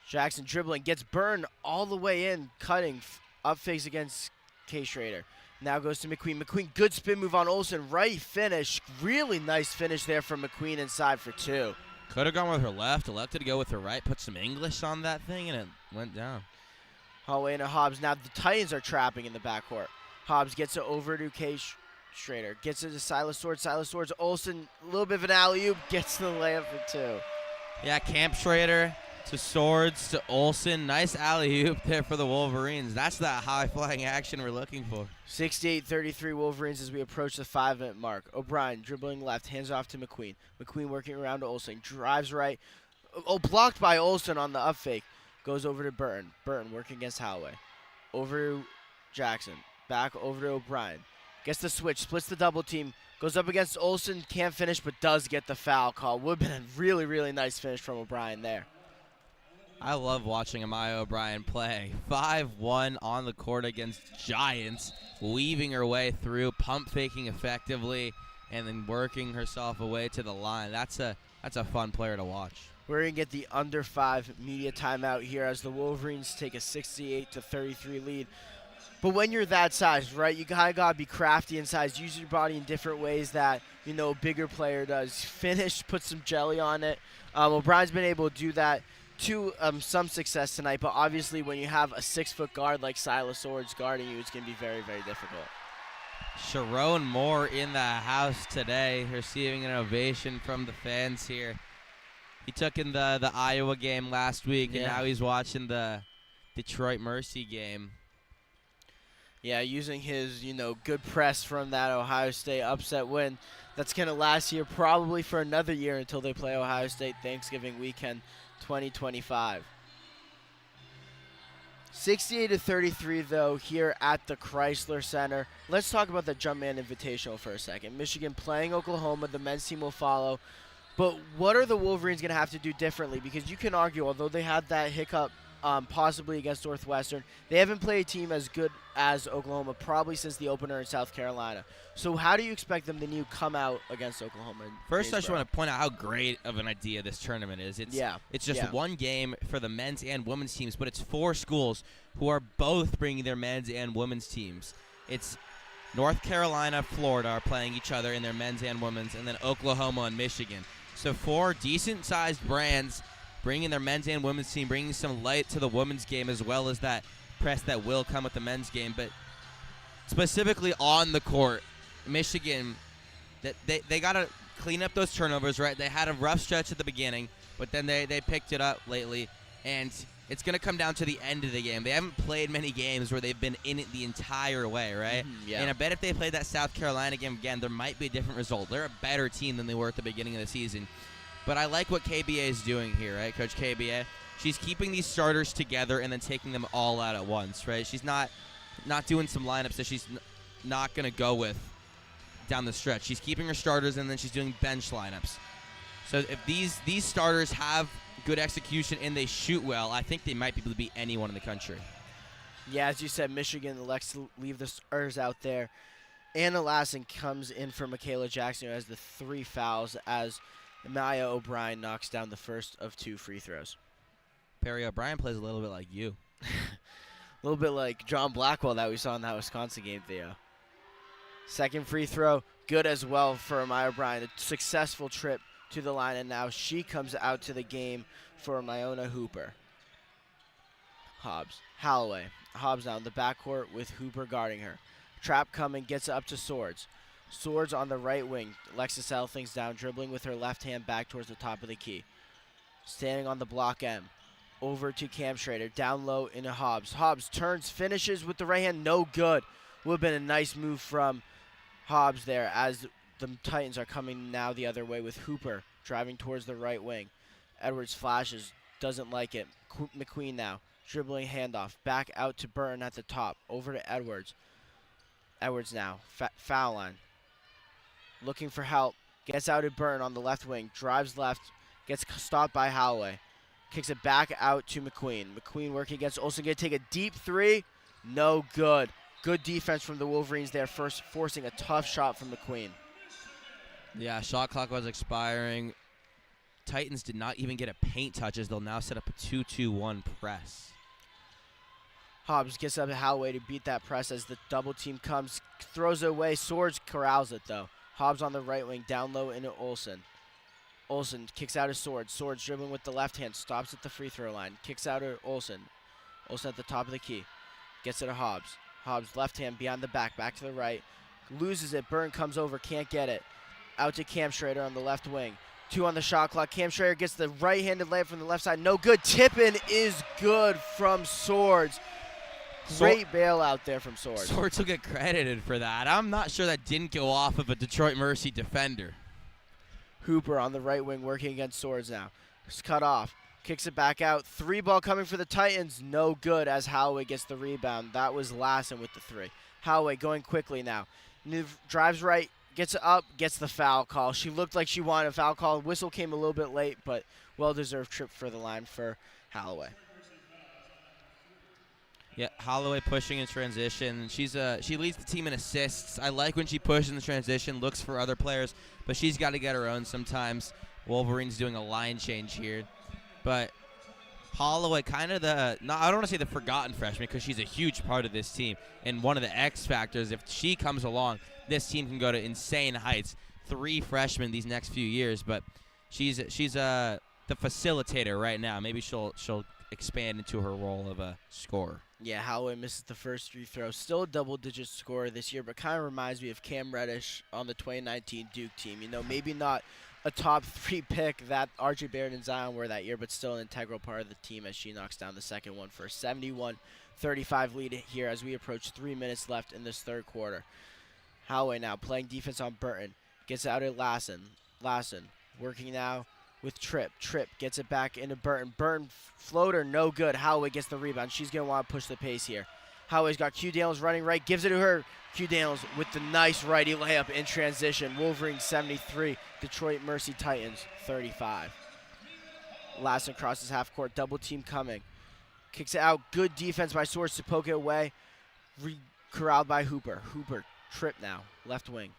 Jackson dribbling, gets burned all the way in, cutting, up fakes against K. Schrader. Now goes to McQueen. McQueen, good spin move on Olsen. Right finish. Really nice finish there from McQueen inside for 2. Could have gone with her left, elected to go with her right, put some English on that thing, and it went down. Holloway and Hobbs. Now the Titans are trapping in the backcourt. Hobbs gets it over to K. Schrader. Gets it to Silas Swords. Silas Swords. Olsen, a little bit of an alley-oop. Gets the layup for 2. Yeah, Camp Schrader to Swords to Olsen. Nice alley-oop there for the Wolverines. That's that high-flying action we're looking for. 68-33 Wolverines as we approach the 5-minute mark. O'Brien dribbling left, hands off to McQueen. McQueen working around to Olsen. Drives right. Blocked by Olsen on the up fake. Goes over to Burton. Burton working against Holloway. Over to Jackson. Back over to O'Brien. Gets the switch. Splits the double team. Goes up against Olsen. Can't finish, but does get the foul call. Would have been a really, really nice finish from O'Brien there. I love watching Amaya O'Brien play. 5-1 on the court against Giants, weaving her way through, pump faking effectively, and then working herself away to the line. That's a fun player to watch. We're going to get the under 5 media timeout here as the Wolverines take a 68-33 lead. But when you're that size, right, you kind of got to be crafty in size. Use your body in different ways that, a bigger player does. Finish, put some jelly on it. O'Brien's been able to do that to some success tonight, but obviously when you have a 6-foot guard like Silas Swords guarding you, it's going to be very, very difficult. Sharon Moore in the house today, receiving an ovation from the fans here. He took in the Iowa game last week, and now he's watching the Detroit Mercy game. Yeah, using his, good press from that Ohio State upset win. That's going to last here probably for another year until they play Ohio State Thanksgiving weekend 2025. 68-33 though here at the Crisler Center. Let's talk about the Jumpman Invitational for a second. Michigan playing Oklahoma. The men's team will follow. But what are the Wolverines going to have to do differently? Because you can argue, although they had that hiccup possibly against Northwestern, they haven't played a team as good as Oklahoma probably since the opener in South Carolina. So how do you expect them to come out against Oklahoma? First, I just want to point out how great of an idea this tournament is. It's just one game for the men's and women's teams, but it's 4 schools who are both bringing their men's and women's teams. It's North Carolina, Florida are playing each other in their men's and women's, and then Oklahoma and Michigan. So 4 decent-sized brands bringing their men's and women's team, bringing some light to the women's game as well as that press that will come with the men's game. But specifically on the court, Michigan, that they got to clean up those turnovers, right? They had a rough stretch at the beginning, but then they picked it up lately, and it's going to come down to the end of the game. They haven't played many games where they've been in it the entire way, right? Yeah. And I bet if they played that South Carolina game again, there might be a different result. They're a better team than they were at the beginning of the season. But I like what KBA is doing here, right, Coach KBA? She's keeping these starters together and then taking them all out at once, right? She's not doing some lineups that she's not going to go with down the stretch. She's keeping her starters, and then she's doing bench lineups. So if these starters have good execution and they shoot well, I think they might be able to beat anyone in the country. Yeah, as you said, Michigan elects to leave the starters out there. Anna Lassen comes in for Michaela Jackson, who has the 3 fouls, as Maya O'Brien knocks down the first of 2 free throws. Perry O'Brien plays a little bit like you. A little bit like John Blackwell that we saw in that Wisconsin game, Theo. Second free throw, good as well for Maya O'Brien. A successful trip to the line, and now she comes out to the game for Myona Hooper. Holloway. Hobbs now in the backcourt with Hooper guarding her. Trap coming, gets up to Swords. Swords on the right wing. Alexis settle things down, dribbling with her left hand back towards the top of the key. Standing on the block M. Over to Cam Schrader. Down low into Hobbs. Hobbs turns, finishes with the right hand. No good. Would have been a nice move from Hobbs there, as the Titans are coming now the other way with Hooper driving towards the right wing. Edwards flashes. Doesn't like it. McQueen now. Dribbling handoff. Back out to Burton at the top. Over to Edwards. Edwards now. Foul line. Looking for help. Gets out to Burton on the left wing. Drives left. Gets stopped by Holloway. Kicks it back out to McQueen. McQueen working against Olsen. Going to take a deep 3. No good. Good defense from the Wolverines there, first forcing a tough shot from McQueen. Yeah, shot clock was expiring. Titans did not even get a paint touch, as they'll now set up a 2-2-1 press. Hobbs gets up to Holloway to beat that press as the double team comes. Throws it away. Swords corrals it, though. Hobbs on the right wing, down low into Olsen. Olsen kicks out his Swords. Swords dribbling with the left hand. Stops at the free throw line. Kicks out to Olsen. Olsen at the top of the key. Gets it to Hobbs. Hobbs left hand beyond the back. Back to the right. Loses it. Byrne comes over. Can't get it. Out to Cam Schrader on the left wing. 2 on the shot clock. Cam Schrader gets the right-handed layup from the left side. No good. Tippin is good from Swords. Great bailout there from Swords. Swords will get credited for that. I'm not sure that didn't go off of a Detroit Mercy defender. Hooper on the right wing working against Swords now. It's cut off. Kicks it back out. 3 ball coming for the Titans. No good as Holloway gets the rebound. That was Lassen with the 3. Holloway going quickly now. Drives right. Gets up. Gets the foul call. She looked like she wanted a foul call. Whistle came a little bit late, but well-deserved trip for the line for Holloway. Yeah, Holloway pushing in transition. She leads the team in assists. I like when she pushes in the transition, looks for other players, but she's got to get her own sometimes. Wolverines doing a line change here. But Holloway kind of I don't want to say the forgotten freshman, because she's a huge part of this team and one of the X factors. If she comes along, this team can go to insane heights. 3 freshmen these next few years, but she's the facilitator right now. Maybe she'll expand into her role of a scorer. Yeah, Holloway misses the first free throw. Still a double-digit scorer this year, but kind of reminds me of Cam Reddish on the 2019 Duke team. You know, maybe not a top 3 pick that R.J. Barrett and Zion were that year, but still an integral part of the team as she knocks down the second one for a 71-35 lead here as we approach 3 minutes left in this third quarter. Holloway now playing defense on Burton. Gets out at Lassen. Lassen working now with Tripp. Tripp gets it back into Burton. Burton floater, no good. Holloway gets the rebound. She's going to want to push the pace here. Holloway's got Q Daniels running right. Gives it to her. Q Daniels with the nice righty layup in transition. Wolverines 73. Detroit Mercy Titans 35. Lassen crosses half court. Double team coming. Kicks it out. Good defense by Swords to poke it away. Corralled by Hooper. Hooper, Tripp now. Left wing.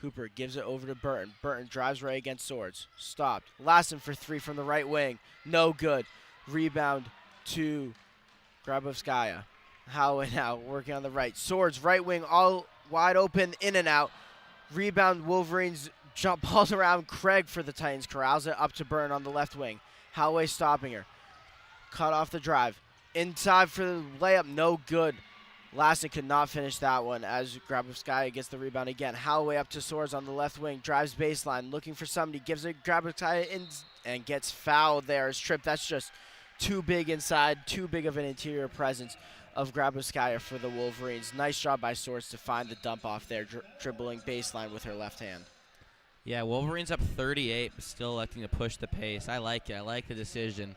Hooper gives it over to Burton. Burton drives right against Swords. Stopped. Lassen for 3 from the right wing. No good. Rebound to Grabovskaya. Holloway now working on the right. Swords right wing all wide open, in and out. Rebound Wolverines. Jump balls around. Craig for the Titans. Corrals it up to Burton on the left wing. Holloway stopping her. Cut off the drive. Inside for the layup. No good. Laston could not finish that one as Grabowskaya gets the rebound again. Holloway up to Swords on the left wing, drives baseline, looking for somebody, gives it Grabowskaya in and gets fouled there as Tripp. That's just too big inside, too big of an interior presence of Grabowskaya for the Wolverines. Nice job by Swords to find the dump off there, dribbling baseline with her left hand. Yeah, Wolverines up 38, but still electing to push the pace. I like it. I like the decision.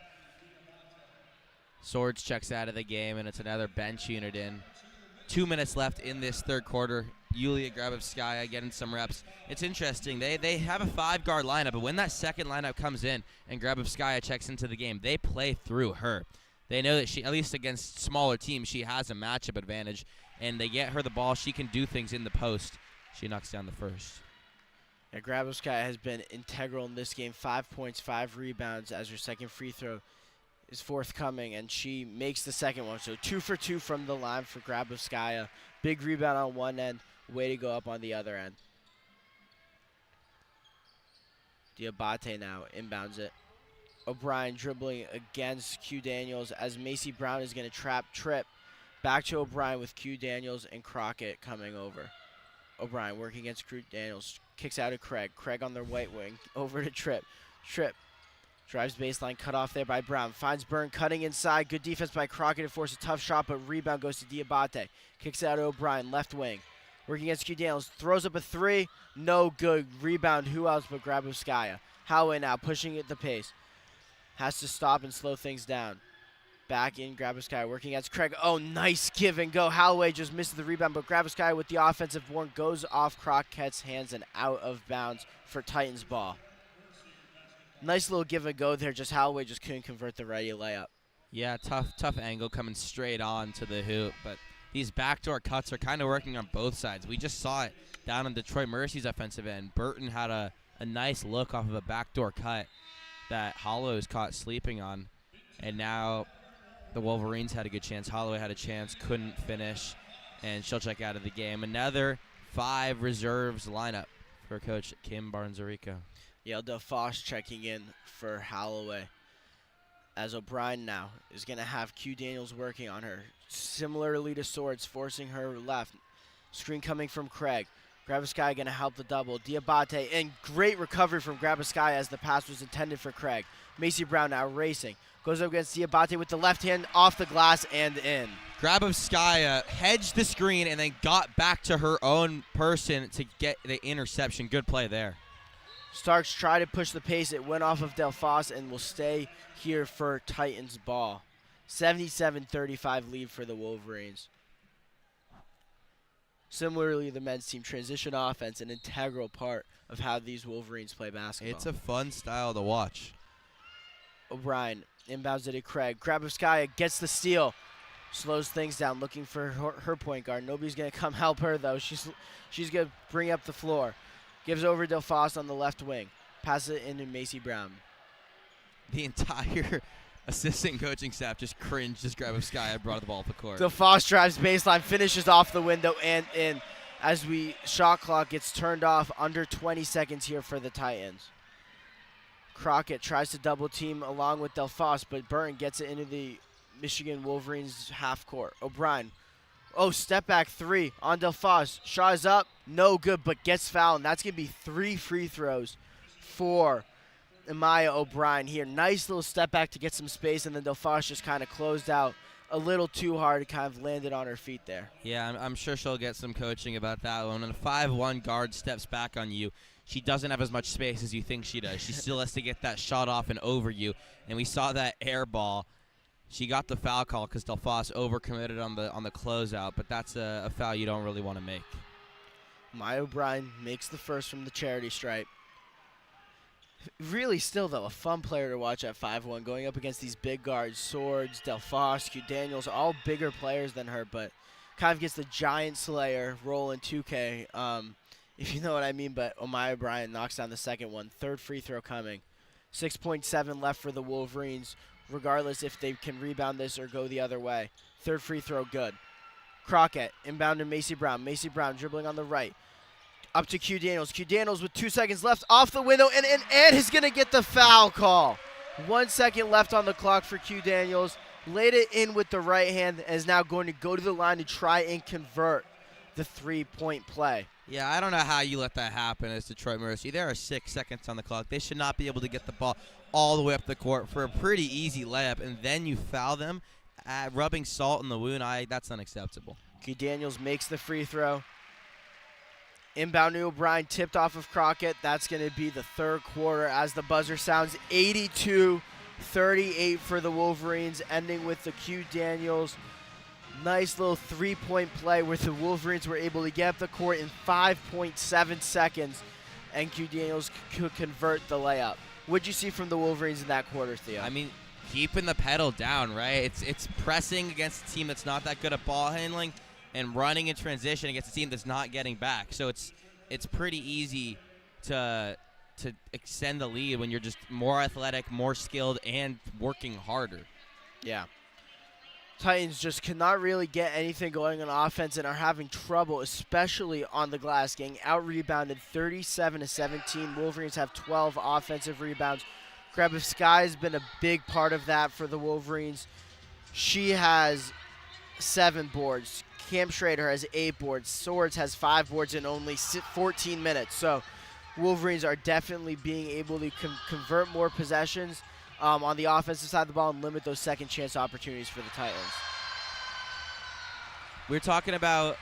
Swords checks out of the game, and it's another bench unit in. 2 minutes left in this third quarter. Yulia Grabowskaya getting some reps. It's interesting. They have a 5-guard lineup, but when that second lineup comes in and Grabowskaya checks into the game, they play through her. They know that she, at least against smaller teams, she has a matchup advantage, and they get her the ball. She can do things in the post. She knocks down the first. Yeah, Grabowskaya has been integral in this game. 5 points, 5 rebounds as her second free throw is forthcoming, and she makes the second one. So 2 for 2 from the line for Grabowskaya. Big rebound on one end, way to go up on the other end. Diabate now inbounds it. O'Brien dribbling against Q Daniels as Macy Brown is going to trap Tripp. Back to O'Brien with Q Daniels and Crockett coming over. O'Brien working against Q Daniels. Kicks out to Craig. Craig on the right wing. Over to Tripp. Tripp drives baseline, cut off there by Brown. Finds Byrne cutting inside. Good defense by Crockett to force a tough shot, but rebound goes to Diabate. Kicks out to O'Brien, left wing. Working against Q Daniels. Throws up a 3. No good. Rebound. Who else but Grabowskaya? Holloway now pushing at the pace. Has to stop and slow things down. Back in Grabowskaya working against Craig. Oh, nice give and go. Holloway just misses the rebound, but Grabowskaya with the offensive board goes off Crockett's hands and out of bounds for Titans ball. Nice little give and go there. Just Holloway just couldn't convert the ready layup. Yeah, tough angle coming straight on to the hoop, but these backdoor cuts are kind of working on both sides. We just saw it down on Detroit Mercy's offensive end. Burton had a nice look off of a backdoor cut that Holloway's caught sleeping on, and now the Wolverines had a good chance. Holloway had a chance, couldn't finish, and she'll check out of the game. Another 5 reserves lineup for Coach Kim Barnes-Arico. Yeah, DeFoss checking in for Holloway. As O'Brien now is going to have Q Daniels working on her. Similarly to Swords, forcing her left. Screen coming from Craig. Grabowskaya going to help the double. Diabate, and great recovery from Grabowskaya as the pass was intended for Craig. Macy Brown now racing. Goes up against Diabate with the left hand off the glass and in. Grabowskaya hedged the screen and then got back to her own person to get the interception. Good play there. Starks tried to push the pace. It went off of Delphos and will stay here for Titans ball. 77-35 lead for the Wolverines. Similarly, the men's team transition offense, an integral part of how these Wolverines play basketball. It's a fun style to watch. O'Brien inbounds it to Craig. Grabowskaya gets the steal. Slows things down, looking for her point guard. Nobody's going to come help her, though. She's going to bring up the floor. Gives over Delphos on the left wing. Passes it into Macy Brown. The entire assistant coaching staff just cringed as Grabowskaya brought the ball up the court. Delphos drives baseline, finishes off the window and in as shot clock gets turned off. Under 20 seconds here for the Titans. Crockett tries to double team along with Delphos, but Burton gets it into the Michigan Wolverines half court. O'Brien. Oh, step back 3 on Delphos. Shot is up. No good, but gets fouled. And that's going to be 3 free throws for Amaya O'Brien here. Nice little step back to get some space, and then Delphos just kind of closed out a little too hard. Kind of landed on her feet there. Yeah, I'm sure she'll get some coaching about that one. When a 5'1" guard steps back on you, she doesn't have as much space as you think she does. She still has to get that shot off and over you. And we saw that air ball. She got the foul call because Delphos overcommitted on the closeout, but that's a foul you don't really want to make. Amaya O'Brien makes the first from the charity stripe. Really still, though, a fun player to watch at 5'1", going up against these big guards, Swords, Delphos, Q Daniels, all bigger players than her, but kind of gets the giant slayer role in 2K, if you know what I mean. But Amaya O'Brien knocks down the second one. Third free throw coming. 6.7 left for the Wolverines, regardless if they can rebound this or go the other way. Third free throw good. Crockett inbound to Macy Brown. Macy Brown dribbling on the right. Up to Q Daniels. Q Daniels with 2 seconds left off the window, and is going to get the foul call. 1 second left on the clock for Q Daniels, laid it in with the right hand, and is now going to go to the line to try and convert the three-point play. Yeah, I don't know how you let that happen as Detroit Mercy. There are 6 seconds on the clock. They should not be able to get the ball all the way up the court for a pretty easy layup, and then you foul them. Rubbing salt in the wound, that's unacceptable. Q Daniels makes the free throw. Inbound to O'Brien, tipped off of Crockett. That's going to be the third quarter as the buzzer sounds. 82-38 for the Wolverines, ending with the Q Daniels nice little three-point play where the Wolverines were able to get up the court in 5.7 seconds, and Q Daniels could convert the layup. What'd you see from the Wolverines in that quarter, Theo? I mean, keeping the pedal down, right? It's pressing against a team that's not that good at ball handling and running in transition against a team that's not getting back. So it's pretty easy to extend the lead when you're just more athletic, more skilled, and working harder. Yeah. Titans just cannot really get anything going on offense and are having trouble, especially on the glass, getting out-rebounded 37-17. Wolverines have 12 offensive rebounds. Grabowski has been a big part of that for the Wolverines. She has 7 boards. Cam Schrader has 8 boards. Swords has 5 boards in only 14 minutes. So Wolverines are definitely being able to convert more possessions on the offensive side of the ball and limit those second chance opportunities for the Titans. We're talking about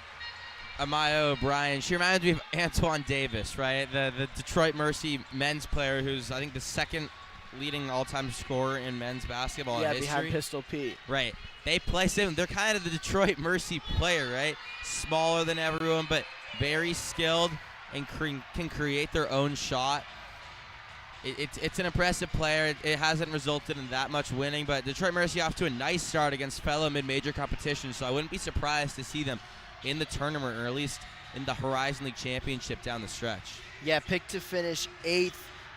Amaya O'Brien. She reminds me of Antoine Davis, right? The Detroit Mercy men's player who's, I think, the second leading all-time scorer in men's basketball history. Behind Pistol Pete. Right. They play him. They're kind of the Detroit Mercy player, right? Smaller than everyone, but very skilled and can create their own shot. It's an impressive player. It hasn't resulted in that much winning, but Detroit Mercy off to a nice start against fellow mid-major competition, so I wouldn't be surprised to see them in the tournament, or at least in the Horizon League Championship down the stretch. Yeah, picked to finish 8th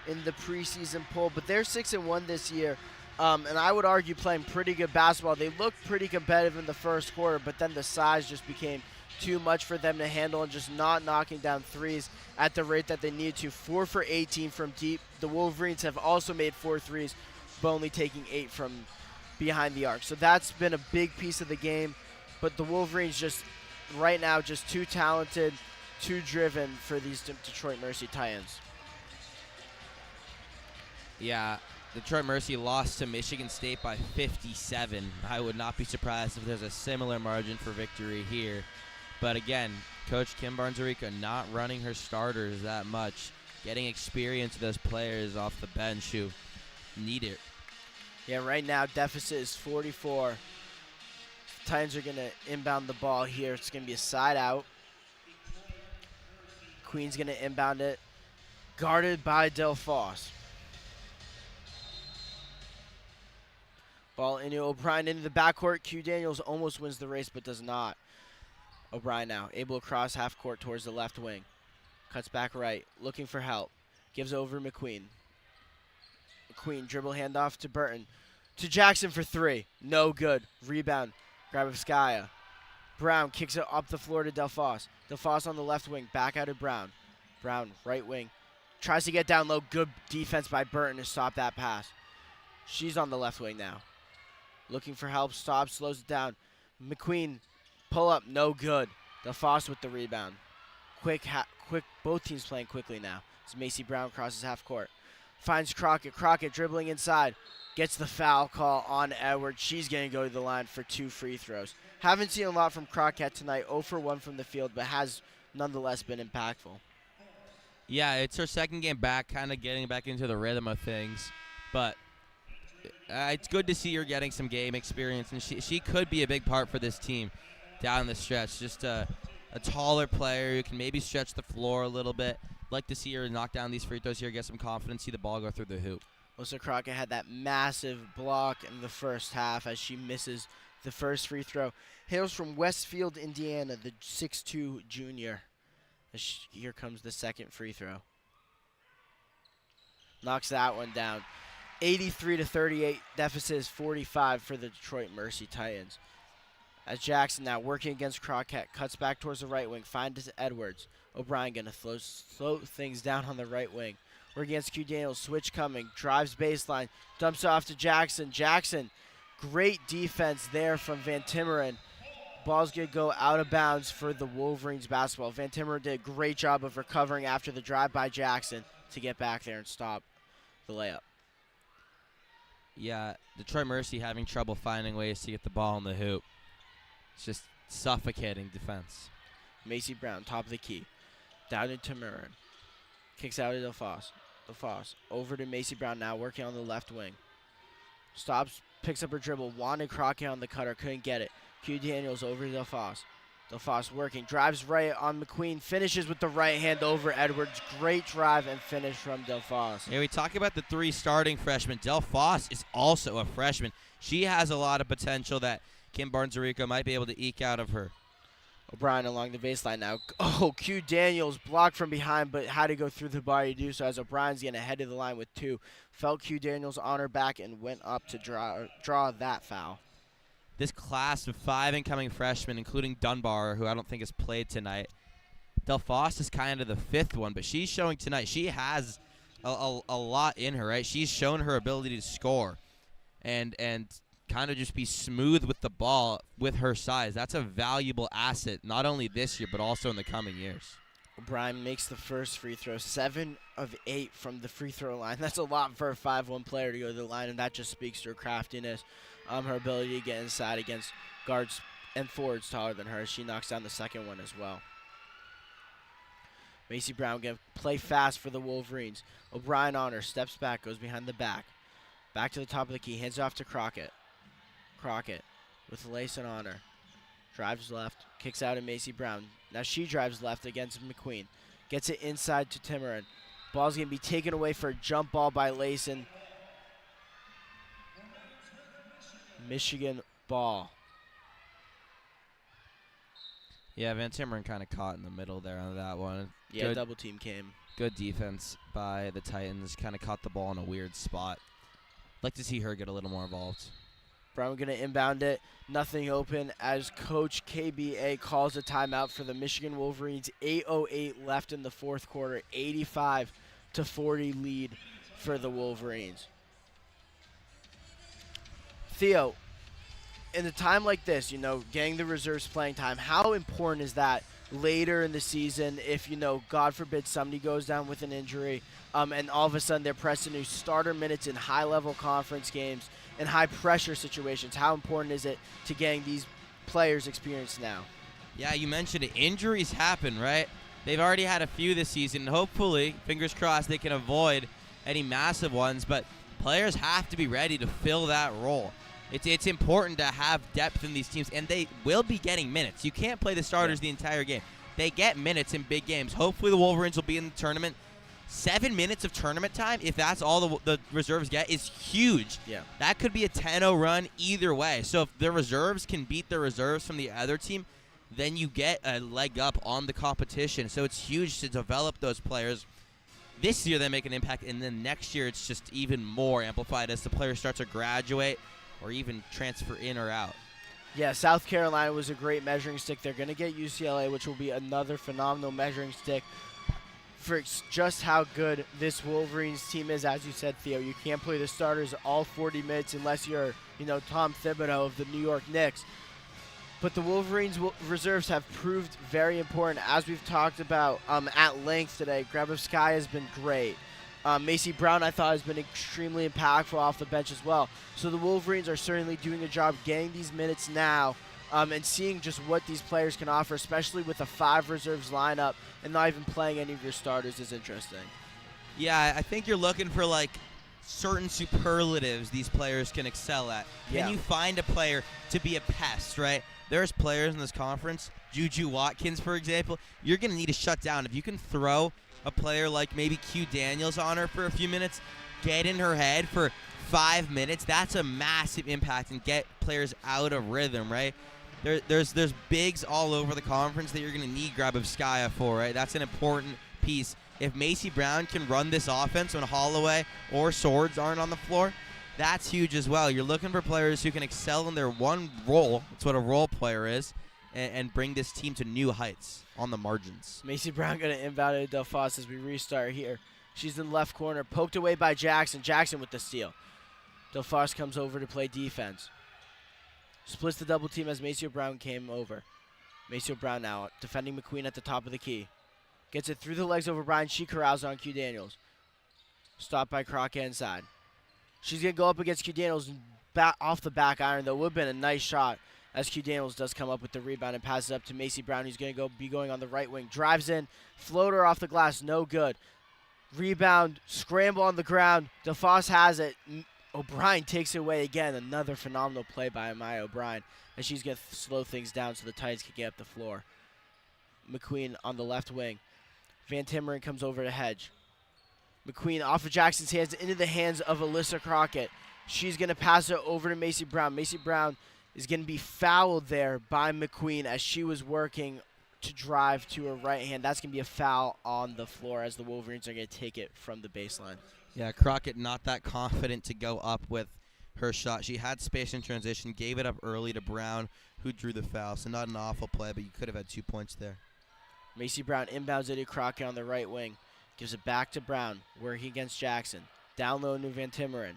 in the preseason poll, but they're 6-1 this year, and I would argue playing pretty good basketball. They looked pretty competitive in the first quarter, but then the size just became too much for them to handle and just not knocking down threes at the rate that they needed to. 4 for 18 from deep. The Wolverines have also made 4 threes, but only taking 8 from behind the arc. So that's been a big piece of the game, but the Wolverines just right now just too talented, too driven for these Detroit Mercy Titans. Yeah, Detroit Mercy lost to Michigan State by 57. I would not be surprised if there's a similar margin for victory here. But again, Coach Kim Barnes-Arica not running her starters that much, getting experience with those players off the bench who need it. Yeah, right now deficit is 44. Titans are going to inbound the ball here. It's going to be a side out. Queen's going to inbound it. Guarded by Delphos. Ball into O'Brien into the backcourt. Q Daniels almost wins the race but does not. O'Brien now able to cross half court towards the left wing. Cuts back right, looking for help. Gives over McQueen. McQueen dribble handoff to Burton. To Jackson for 3. No good. Rebound. Grabowski. Brown kicks it up the floor to Delphos. Delphos on the left wing. Back out to Brown. Brown, right wing. Tries to get down low. Good defense by Burton to stop that pass. She's on the left wing now. Looking for help. Stops, slows it down. McQueen, pull up. No good. Delphos with the rebound. Quick. Both teams playing quickly now. As Macy Brown crosses half court. Finds Crockett. Crockett dribbling inside. Gets the foul call on Edwards. She's going to go to the line for 2 free throws. Haven't seen a lot from Crockett tonight. 0 for 1 from the field, but has nonetheless been impactful. Yeah, it's her second game back, kind of getting back into the rhythm of things. But it's good to see her getting some game experience, and she could be a big part for this team down the stretch. Just a taller player who can maybe stretch the floor a little bit. Like to see her knock down these free throws here, get some confidence, see the ball go through the hoop. Melissa Crockett had that massive block in the first half as she misses the first free throw. Hails from Westfield, Indiana, the 6'2 junior. Here comes the second free throw. Knocks that one down. 83-38. Deficit is 45 for the Detroit Mercy Titans. As Jackson now working against Crockett. Cuts back towards the right wing. Finds Edwards. O'Brien going to slow things down on the right wing. We're against Q Daniels. Switch coming. Drives baseline. Dumps it off to Jackson. Jackson Great defense there from Van Timmeren. Ball's going to go out of bounds for the Wolverines basketball. Van Timmeren did a great job of recovering after the drive by Jackson to get back there and stop the layup. Yeah, Detroit Mercy having trouble finding ways to get the ball in the hoop. It's just suffocating defense. Macy Brown, top of the key. Down to Timmeren. Kicks out to DeFoss. DeFoss over to Macy Brown now, working on the left wing. Stops, picks up her dribble. Wanted Crockett on the cutter, couldn't get it. Q Daniels over to DeFoss. DeFoss working, drives right on McQueen, finishes with the right hand over Edwards. Great drive and finish from DeFoss. Yeah, we talk about the 3 starting freshmen. DeFoss is also a freshman. She has a lot of potential that Kim Barnes-Arico might be able to eke out of her. O'Brien along the baseline now. Oh, Q Daniels blocked from behind, but had to go through the bar to do so as O'Brien's getting ahead of the line with 2. Felt Q Daniels on her back and went up to draw that foul. This class of 5 incoming freshmen, including Dunbar, who I don't think has played tonight. DeFoss is kind of the 5th one, but she's showing tonight she has a lot in her, right? She's shown her ability to score and kind of just be smooth with the ball with her size. That's a valuable asset, not only this year, but also in the coming years. O'Brien makes the first free throw, 7 of 8 from the free throw line. That's a lot for a 5'1" player to go to the line, and that just speaks to her craftiness, her ability to get inside against guards and forwards taller than her. She knocks down the second one as well. Macy Brown going to play fast for the Wolverines. O'Brien on her, steps back, goes behind the back. Back to the top of the key, hands it off to Crockett. Crockett with Layson on her. Drives left, kicks out at Macy Brown. Now she drives left against McQueen. Gets it inside to Timmeren. Ball's going to be taken away for a jump ball by Layson. Michigan ball. Yeah, Van Timmeren kind of caught in the middle there on that one. Yeah, Good, double team came. good defense by the Titans. Kind of caught the ball in a weird spot. Like to see her get a little more involved. Brown going to inbound it. Nothing open as Coach KBA calls a timeout for the Michigan Wolverines. 8:08 left in the 4th quarter. 85-40 lead for the Wolverines. Theo, in a time like this, getting the reserves playing time, how important is that later in the season if, God forbid somebody goes down with an injury and all of a sudden they're pressed into starter minutes in high-level conference games and high-pressure situations? How important is it to getting these players experience now? Yeah, you mentioned it. Injuries happen, right? They've already had a few this season. Hopefully, fingers crossed, they can avoid any massive ones, but players have to be ready to fill that role. It's important to have depth in these teams, and they will be getting minutes. You can't play the starters the entire game. They get minutes in big games. Hopefully the Wolverines will be in the tournament. 7 minutes of tournament time, if that's all the reserves get, is huge. Yeah. That could be a 10-0 run either way. So if the reserves can beat the reserves from the other team, then you get a leg up on the competition. So it's huge to develop those players. This year they make an impact, and then next year it's just even more amplified as the players start to graduate or even transfer in or out. Yeah, South Carolina was a great measuring stick. They're going to get UCLA, which will be another phenomenal measuring stick for just how good this Wolverines team is. As you said, Theo, you can't play the starters all 40 minutes unless you're, Tom Thibodeau of the New York Knicks. But the Wolverines reserves have proved very important, as we've talked about at length today. Grabowski has been great. Macy Brown, I thought, has been extremely impactful off the bench as well. So the Wolverines are certainly doing a job getting these minutes now and seeing just what these players can offer, especially with a 5 reserves lineup and not even playing any of your starters, is interesting. Yeah, I think you're looking for, certain superlatives these players can excel at. Yeah. Can you find a player to be a pest, right? There's players in this conference, Juju Watkins, for example, you're going to need to shut down. If you can throw a player like maybe Q Daniels on her for a few minutes, get in her head for 5 minutes, that's a massive impact and get players out of rhythm, right? There's bigs all over the conference that you're going to need Grabowski for, right? That's an important piece. If Macy Brown can run this offense when Holloway or Swords aren't on the floor, that's huge as well. You're looking for players who can excel in their one role. That's what a role player is, and bring this team to new heights on the margins. Macy Brown going to inbound it to DeFoss as we restart here. She's in the left corner, poked away by Jackson. Jackson with the steal. DeFoss comes over to play defense. Splits the double team as Maceo Brown came over. Maceo Brown now defending McQueen at the top of the key. Gets it through the legs of O'Brien. She corrals on Q Daniels. Stopped by Crockett inside. She's going to go up against Q Daniels off the back iron, though. Would have been a nice shot as Q Daniels does come up with the rebound and passes up to Macy Brown, who's going to be going on the right wing. Drives in. Floater off the glass. No good. Rebound. Scramble on the ground. DeFoss has it. O'Brien takes it away again. Another phenomenal play by Amaya O'Brien. And she's going to slow things down so the Titans can get up the floor. McQueen on the left wing. Van Timmeren comes over to Hedge. McQueen off of Jackson's hands into the hands of Alyssa Crockett. She's going to pass it over to Macy Brown. Macy Brown is going to be fouled there by McQueen as she was working to drive to her right hand. That's going to be a foul on the floor as the Wolverines are going to take it from the baseline. Yeah, Crockett not that confident to go up with her shot. She had space in transition, gave it up early to Brown, who drew the foul. So not an awful play, but you could have had 2 points there. Macy Brown inbounds it to Crockett on the right wing. Gives it back to Brown, working against Jackson. Down low to Van Timmeren.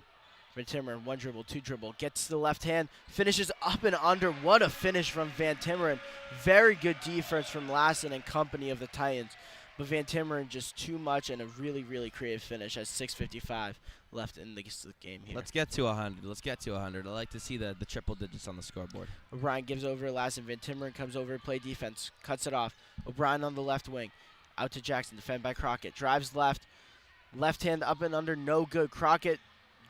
Van Timmeren, 1 dribble, 2 dribble. Gets to the left hand, finishes up and under. What a finish from Van Timmeren. Very good defense from Lassen and company of the Titans. But Van Timmeren just too much and a really, really creative finish as 6:55 left in the game here. Let's get to 100. Let's get to 100. I like to see the triple digits on the scoreboard. O'Brien gives over to Lassen. Van Timmeren comes over to play defense. Cuts it off. O'Brien on the left wing. Out to Jackson. Defended by Crockett. Drives left. Left hand up and under. No good. Crockett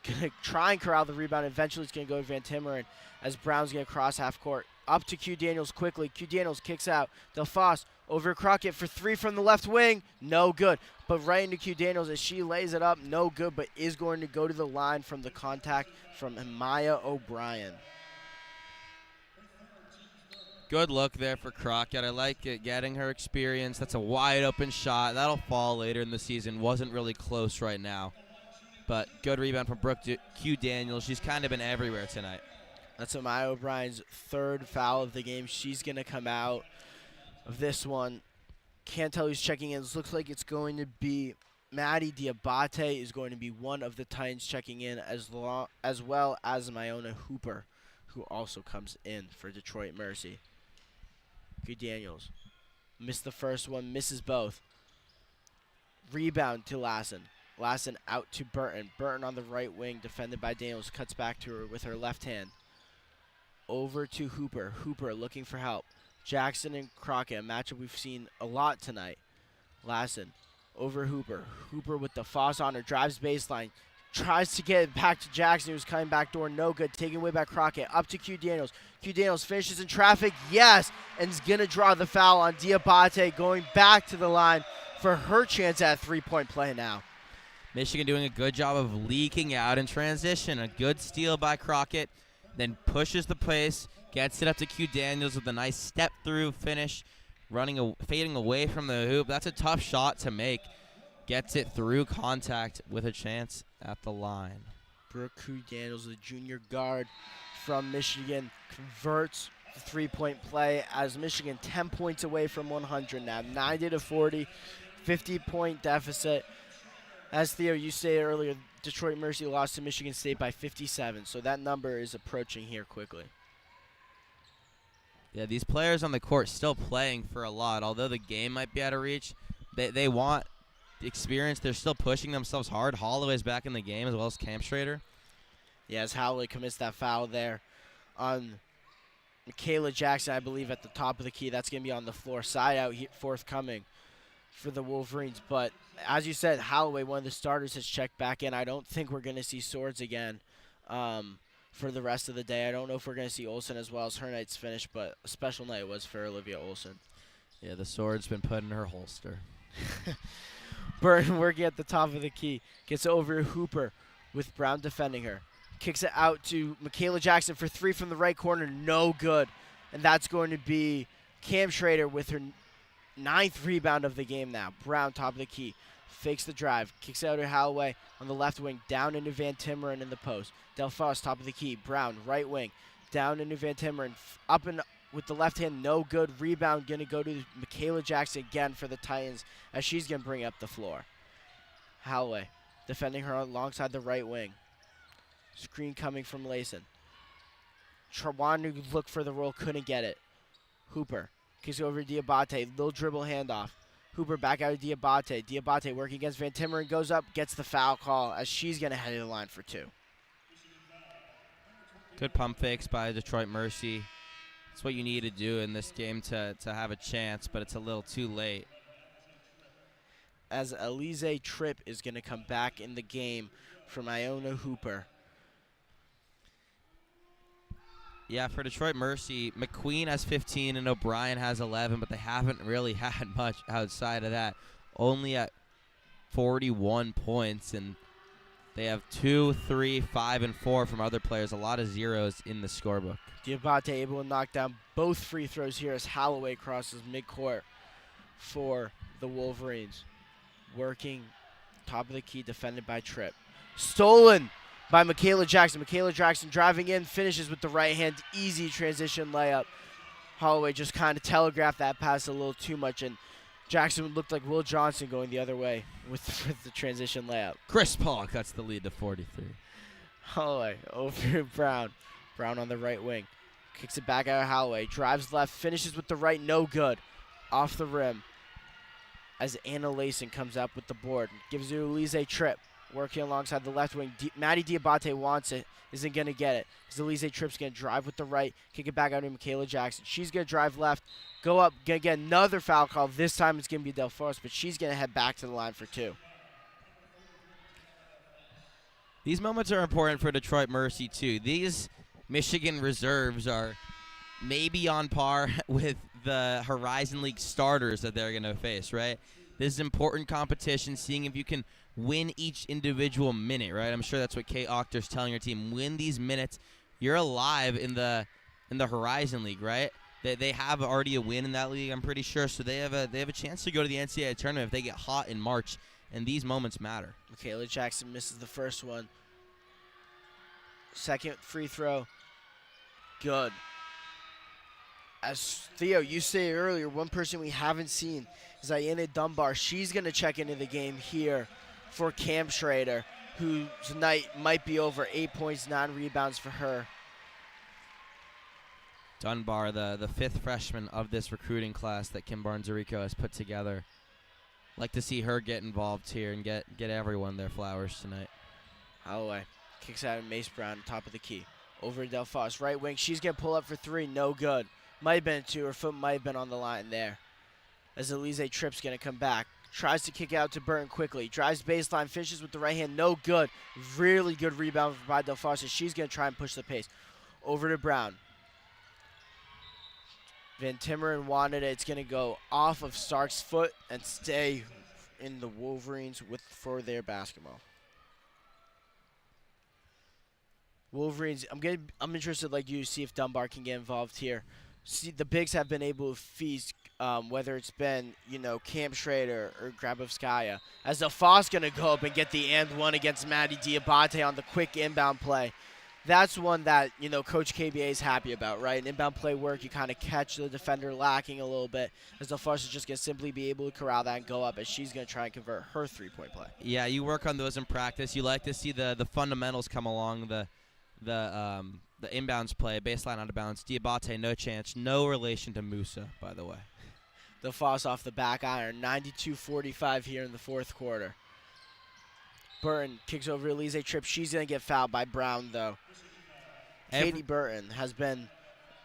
going to try and corral the rebound. Eventually it's going to go to Van Timmeren as Brown's going to cross half court. Up to Q Daniels quickly. Q Daniels kicks out. DelFoss over Crockett for 3 from the left wing. No good. But right into Q Daniels as she lays it up. No good, but is going to go to the line from the contact from Amaya O'Brien. Good look there for Crockett. I like it, getting her experience. That's a wide open shot. That'll fall later in the season. Wasn't really close right now. But good rebound from Brooke Q Daniels. She's kind of been everywhere tonight. That's Amaya O'Brien's 3rd foul of the game. She's going to come out of this one. Can't tell who's checking in. This looks like it's going to be Maddie Diabate is going to be one of the Titans checking in, as well as Myona Hooper, who also comes in for Detroit Mercy. Good Daniels. Missed the first one, misses both. Rebound to Lassen. Lassen out to Burton. Burton on the right wing, defended by Daniels. Cuts back to her with her left hand. Over to Hooper. Hooper looking for help. Jackson and Crockett, a matchup we've seen a lot tonight. Lassen over Hooper. Hooper with the Foss on her. Drives baseline. Tries to get it back to Jackson, who's coming back door. No good. Taken away by Crockett. Up to Q Daniels. Q Daniels finishes in traffic. Yes. And is going to draw the foul on Diabate, going back to the line for her chance at a 3-point play now. Michigan doing a good job of leaking out in transition. A good steal by Crockett. Then pushes the pace. Gets it up to Q Daniels with a nice step-through finish. Fading away from the hoop. That's a tough shot to make. Gets it through contact with a chance at the line. Brooke Q Daniels, the junior guard from Michigan, converts the 3-point play as Michigan 10 points away from 100 now. 90-40, 50-point deficit. As Theo, you stated earlier, Detroit Mercy lost to Michigan State by 57, so that number is approaching here quickly. Yeah, these players on the court still playing for a lot. Although the game might be out of reach, they want the experience. They're still pushing themselves hard. Holloway's back in the game as well as Camp Schrader. Yeah, as Holloway commits that foul there on Michaela Jackson, I believe, at the top of the key. That's going to be on the floor. Side out forthcoming for the Wolverines. But as you said, Holloway, one of the starters, has checked back in. I don't think we're going to see Swords again for the rest of the day. I don't know if we're going to see Olsen as well as her night's finish, but a special night was for Olivia Olsen. Yeah, the Sword's been put in her holster. Burton working at the top of the key. Gets over to Hooper with Brown defending her. Kicks it out to Michaela Jackson for 3 from the right corner. No good. And that's going to be Cam Schrader with her 9th rebound of the game now. Brown top of the key. Fakes the drive. Kicks out to Holloway on the left wing. Down into Van Timmeren in the post. DelFoss top of the key. Brown right wing. Down into Van Timmeren. Up and with the left hand. No good. Rebound going to go to Michaela Jackson again for the Titans as she's going to bring up the floor. Holloway defending her alongside the right wing. Screen coming from Layson. wanted to look for the roll, couldn't get it. Hooper kicks over to Diabate, little dribble handoff. Hooper back out to Diabate. Diabate working against Van Timmeren, goes up, gets the foul call as she's going to head to the line for 2. Good pump fakes by Detroit Mercy. That's what you need to do in this game to have a chance, but it's a little too late. As Elise Tripp is going to come back in the game from Iona Hooper. Yeah, for Detroit Mercy, McQueen has 15 and O'Brien has 11, but they haven't really had much outside of that. Only at 41 points, and they have 2, 3, 5, and 4 from other players. A lot of zeros in the scorebook. Diabate able to knock down both free throws here as Holloway crosses midcourt for the Wolverines. Working top of the key, defended by Tripp. Stolen by Michaela Jackson. Michaela Jackson driving in, finishes with the right hand, easy transition layup. Holloway just kind of telegraphed that pass a little too much, and Jackson looked like Will Johnson going the other way with the transition layup. Chris Paul cuts the lead to 43. Holloway over to Brown. Brown on the right wing. Kicks it back out of Holloway. Drives left, finishes with the right, no good. Off the rim as Anna Layson comes up with the board. Gives it to Elise Tripp. Working alongside the left wing. Maddie Diabate wants it. Isn't going to get it. Because Elise Tripp's going to drive with the right. Kick it back out to Michaela Jackson. She's going to drive left. Go up. Going to get another foul call. This time it's going to be Delphos, but she's going to head back to the line for 2. These moments are important for Detroit Mercy, too. These Michigan reserves are maybe on par with the Horizon League starters that they're going to face, right? This is important competition, seeing if you can win each individual minute, right? I'm sure that's what Kate Ochter's telling her team. Win these minutes. You're alive in the Horizon League, right? They have already a win in that league, I'm pretty sure, so they have a chance to go to the NCAA tournament if they get hot in March, and these moments matter. Michaela Jackson misses the first one. Second free throw, good. As Theo, you say earlier, one person we haven't seen is Iana Dunbar. She's going to check into the game here for Cam Schrader, whose night might be over. 8 points, 9 rebounds for her. Dunbar, the fifth freshman of this recruiting class that Kim Barnes-Arico has put together. Like to see her get involved here and get everyone their flowers tonight. Holloway kicks out of Mace Brown, top of the key. Over to Delphos, right wing. She's going to pull up for 3, no good. Might have been 2, her foot might have been on the line there. As Elise Tripp's going to come back. Tries to kick out to Burton quickly. Drives baseline, finishes with the right hand, no good. Really good rebound by Delphos, and she's going to try and push the pace. Over to Brown. Van Timmeren wanted it. It's going to go off of Stark's foot and stay in the Wolverines for their basketball. Wolverines, I'm interested like you to see if Dunbar can get involved here. See, the bigs have been able to feast, whether it's been, Cam Schrader or Grabovskaya. As Delphos going to go up and get the and one against Maddie Diabate on the quick inbound play. That's one that, Coach KBA is happy about, right? In inbound play work, you kind of catch the defender lacking a little bit. As Delphos is just going to simply be able to corral that and go up as she's going to try and convert her three-point play. Yeah, you work on those in practice. You like to see the fundamentals come along, the inbounds play, baseline out of bounds. Diabate, no chance. No relation to Musa, by the way. Delphos off the back iron. 92-45 here in the fourth quarter. Burton kicks over Elise Tripp. She's going to get fouled by Brown, though. Katie Burton has been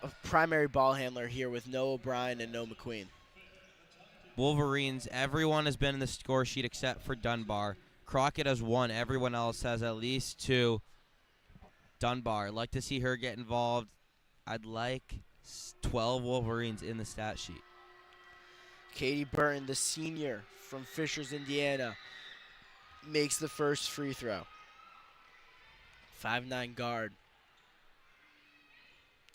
a primary ball handler here with no O'Brien and no McQueen. Wolverines, everyone has been in the score sheet except for Dunbar. Crockett has 1. Everyone else has at least 2. Dunbar, I'd like to see her get involved. I'd like 12 Wolverines in the stat sheet. Katie Burton, the senior from Fishers, Indiana, makes the first free throw. 5'9" guard.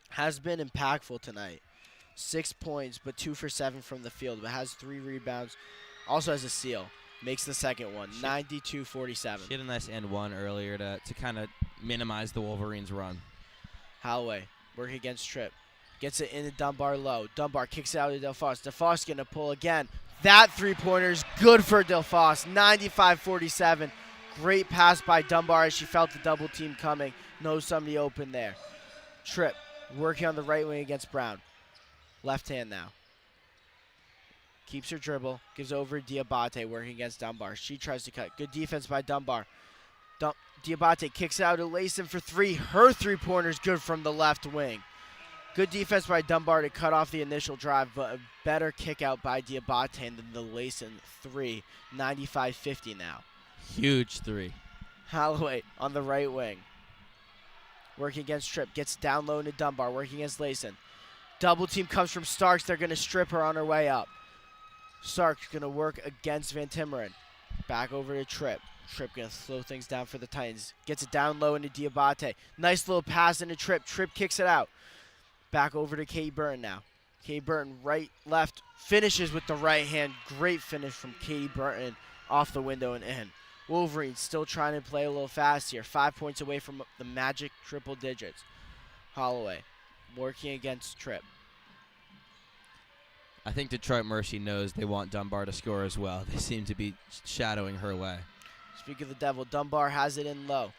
Has been impactful tonight. 6 points, but 2 for 7 from the field, but has 3 rebounds. Also has a steal. Makes the second one. 92-47. She had a nice end one earlier to kind of minimize the Wolverines' run. Holloway working against Tripp. Gets it into Dunbar low. Dunbar kicks it out to Delphos. Delphos going to pull again. That three-pointer is good for Delphos. 95-47. Great pass by Dunbar as she felt the double team coming. Knows somebody open there. Tripp Working on the right wing against Brown. Left hand now. Keeps her dribble. Gives over Diabate working against Dunbar. She tries to cut. Good defense by Dunbar. Diabate kicks out to Layson for three. Her three-pointer's good from the left wing. Good defense by Dunbar to cut off the initial drive, but a better kick out by Diabate than the Layson three. 95-50 now. Huge three. Holloway on the right wing. Working against Tripp. Gets down low into Dunbar. Working against Layson. Double team comes from Starks. They're going to strip her on her way up. Starks going to work against Van Timmeren. Back over to Tripp. Tripp going to slow things down for the Titans. Gets it down low into Diabate. Nice little pass into Tripp. Tripp kicks it out. Back over to Katie Burton now. Katie Burton right, left. Finishes with the right hand. Great finish from Katie Burton off the window and in. Wolverines still trying to play a little fast here. 5 points away from the magic triple digits. Holloway working against Tripp. I think Detroit Mercy knows they want Dunbar to score as well. They seem to be shadowing her way. Speak of the devil, Dunbar has it in low.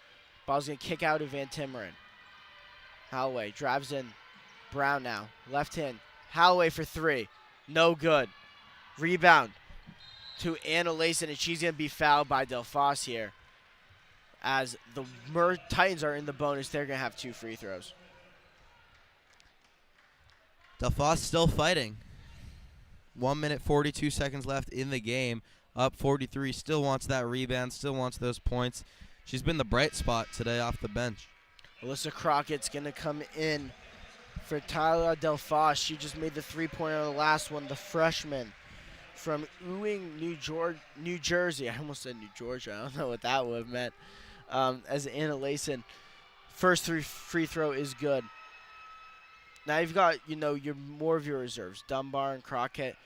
Ball's going to kick out to Van Timmeren. Holloway drives in. Brown now. Left hand. Holloway for three. No good. Rebound to Anna Layson, and she's going to be fouled by Delphos here. As the Titans are in the bonus, they're going to have 2 free throws. Delphos still fighting. 1 minute, 42 seconds left in the game. Up 43, still wants that rebound, still wants those points. She's been the bright spot today off the bench. Alyssa Crockett's going to come in for Tyler Delphos. She just made the three-pointer on the last one, the freshman from Ewing, New Jersey. I almost said New Georgia. I don't know what that would have meant. As Anna Layson, first free throw is good. Now you've got, your more of your reserves. Dunbar and Crockett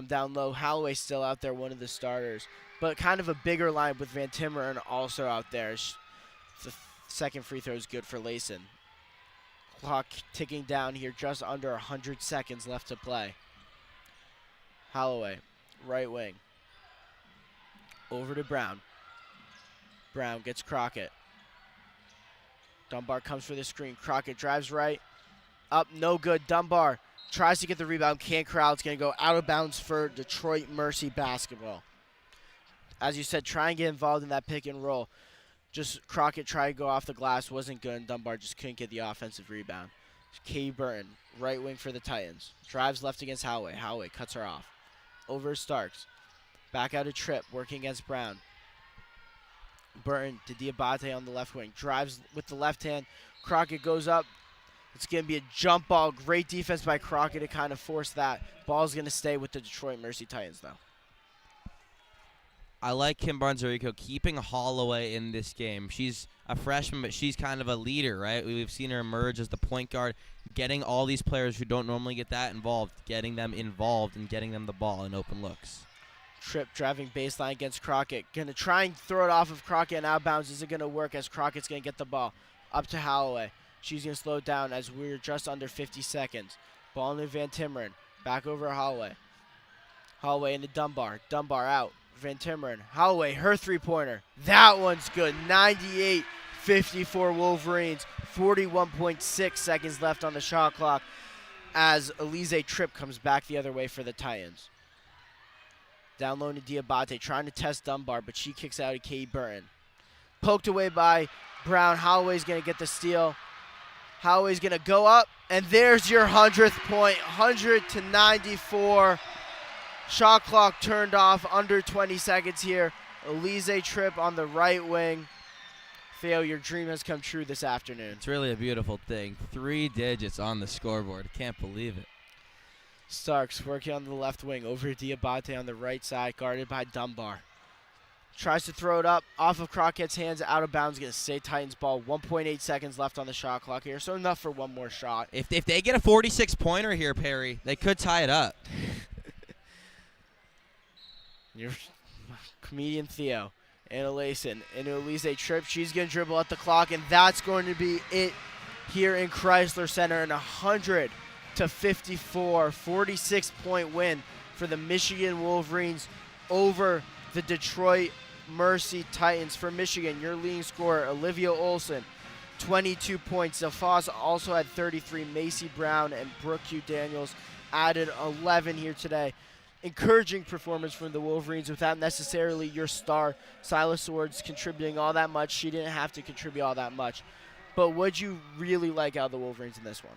down low. Holloway still out there, one of the starters. But kind of a bigger line with Van Timmeren also out there. The second free throw is good for Layson. Clock ticking down here, just under 100 seconds left to play. Holloway, right wing. Over to Brown. Brown gets Crockett. Dunbar comes for the screen. Crockett drives right. Up, no good. Dunbar tries to get the rebound. Can't corral. It's going to go out of bounds for Detroit Mercy basketball. As you said, try and get involved in that pick and roll. Just Crockett tried to go off the glass. Wasn't good, and Dunbar just couldn't get the offensive rebound. Katie Burton, right wing for the Titans. Drives left against Holloway. Holloway cuts her off. Over Starks. Back out of Tripp, working against Brown. Burton to Diabate on the left wing. Drives with the left hand. Crockett goes up. It's going to be a jump ball. Great defense by Crockett to kind of force that. Ball's going to stay with the Detroit Mercy Titans, though. I like Kim Barnes-Arico keeping Holloway in this game. She's a freshman, but she's kind of a leader, right? We've seen her emerge as the point guard, getting all these players who don't normally get that involved, getting them involved and getting them the ball in open looks. Tripp driving baseline against Crockett. Going to try and throw it off of Crockett and out of bounds. Isn't going to work as Crockett's going to get the ball. Up to Holloway. She's going to slow down as we're just under 50 seconds. Ball into Van Timmeren. Back over to Holloway. Holloway into Dunbar. Dunbar out. Van Timmeren. Holloway, her three-pointer. That one's good. 98-54 Wolverines. 41.6 seconds left on the shot clock as Elise Tripp comes back the other way for the Titans. Down low to Diabate, trying to test Dunbar, but she kicks out to Katie Burton. Poked away by Brown. Holloway's going to get the steal. Holloway's going to go up, and there's your 100th point. 100-94. Shot clock turned off, under 20 seconds here. Elise Tripp on the right wing. Theo, your dream has come true this afternoon. It's really a beautiful thing. 3 digits on the scoreboard. Can't believe it. Starks working on the left wing. Over to Diabate on the right side, guarded by Dunbar. Tries to throw it up, off of Crockett's hands, out of bounds. Going to stay Titans ball. 1.8 seconds left on the shot clock here, so enough for one more shot. If they get a 46-pointer here, Perry, they could tie it up. Your comedian Theo. Anna Layson into Elise Tripp. She's going to dribble at the clock, and that's going to be it here in Crisler Center. And 100-54, 46-point win for the Michigan Wolverines over the Detroit Mercy Titans. For Michigan, your leading scorer, Olivia Olson, 22 points. DeFoss also had 33. Macy Brown and Brooke Q. Daniels added 11 here today. Encouraging performance from the Wolverines without necessarily your star, Silas Swords, contributing all that much. She didn't have to contribute all that much. But what'd you really like out of the Wolverines in this one?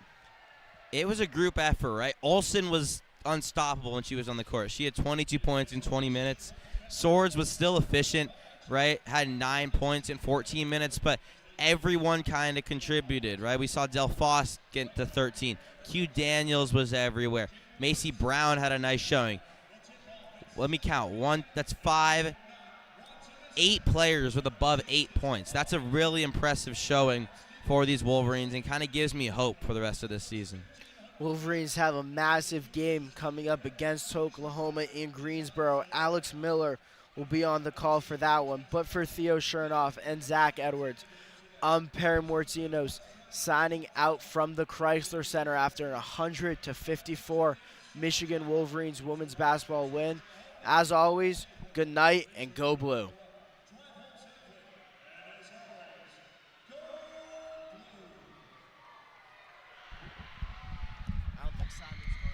It was a group effort, right? Olsen was unstoppable when she was on the court. She had 22 points in 20 minutes. Swords was still efficient, right? Had 9 points in 14 minutes, but everyone kind of contributed, right? We saw Delfoss get to 13. Q Daniels was everywhere. Macy Brown had a nice showing. Let me count. That's 5, 8 players with above 8 points. That's a really impressive showing for these Wolverines and kind of gives me hope for the rest of this season. Wolverines have a massive game coming up against Oklahoma in Greensboro. Alex Miller will be on the call for that one. But for Theo Shernoff and Zach Edwards, I'm Perry Mourtzinos signing out from the Crisler Center after a 100-54 Michigan Wolverines women's basketball win. As always, good night and go blue. I don't think Simon's going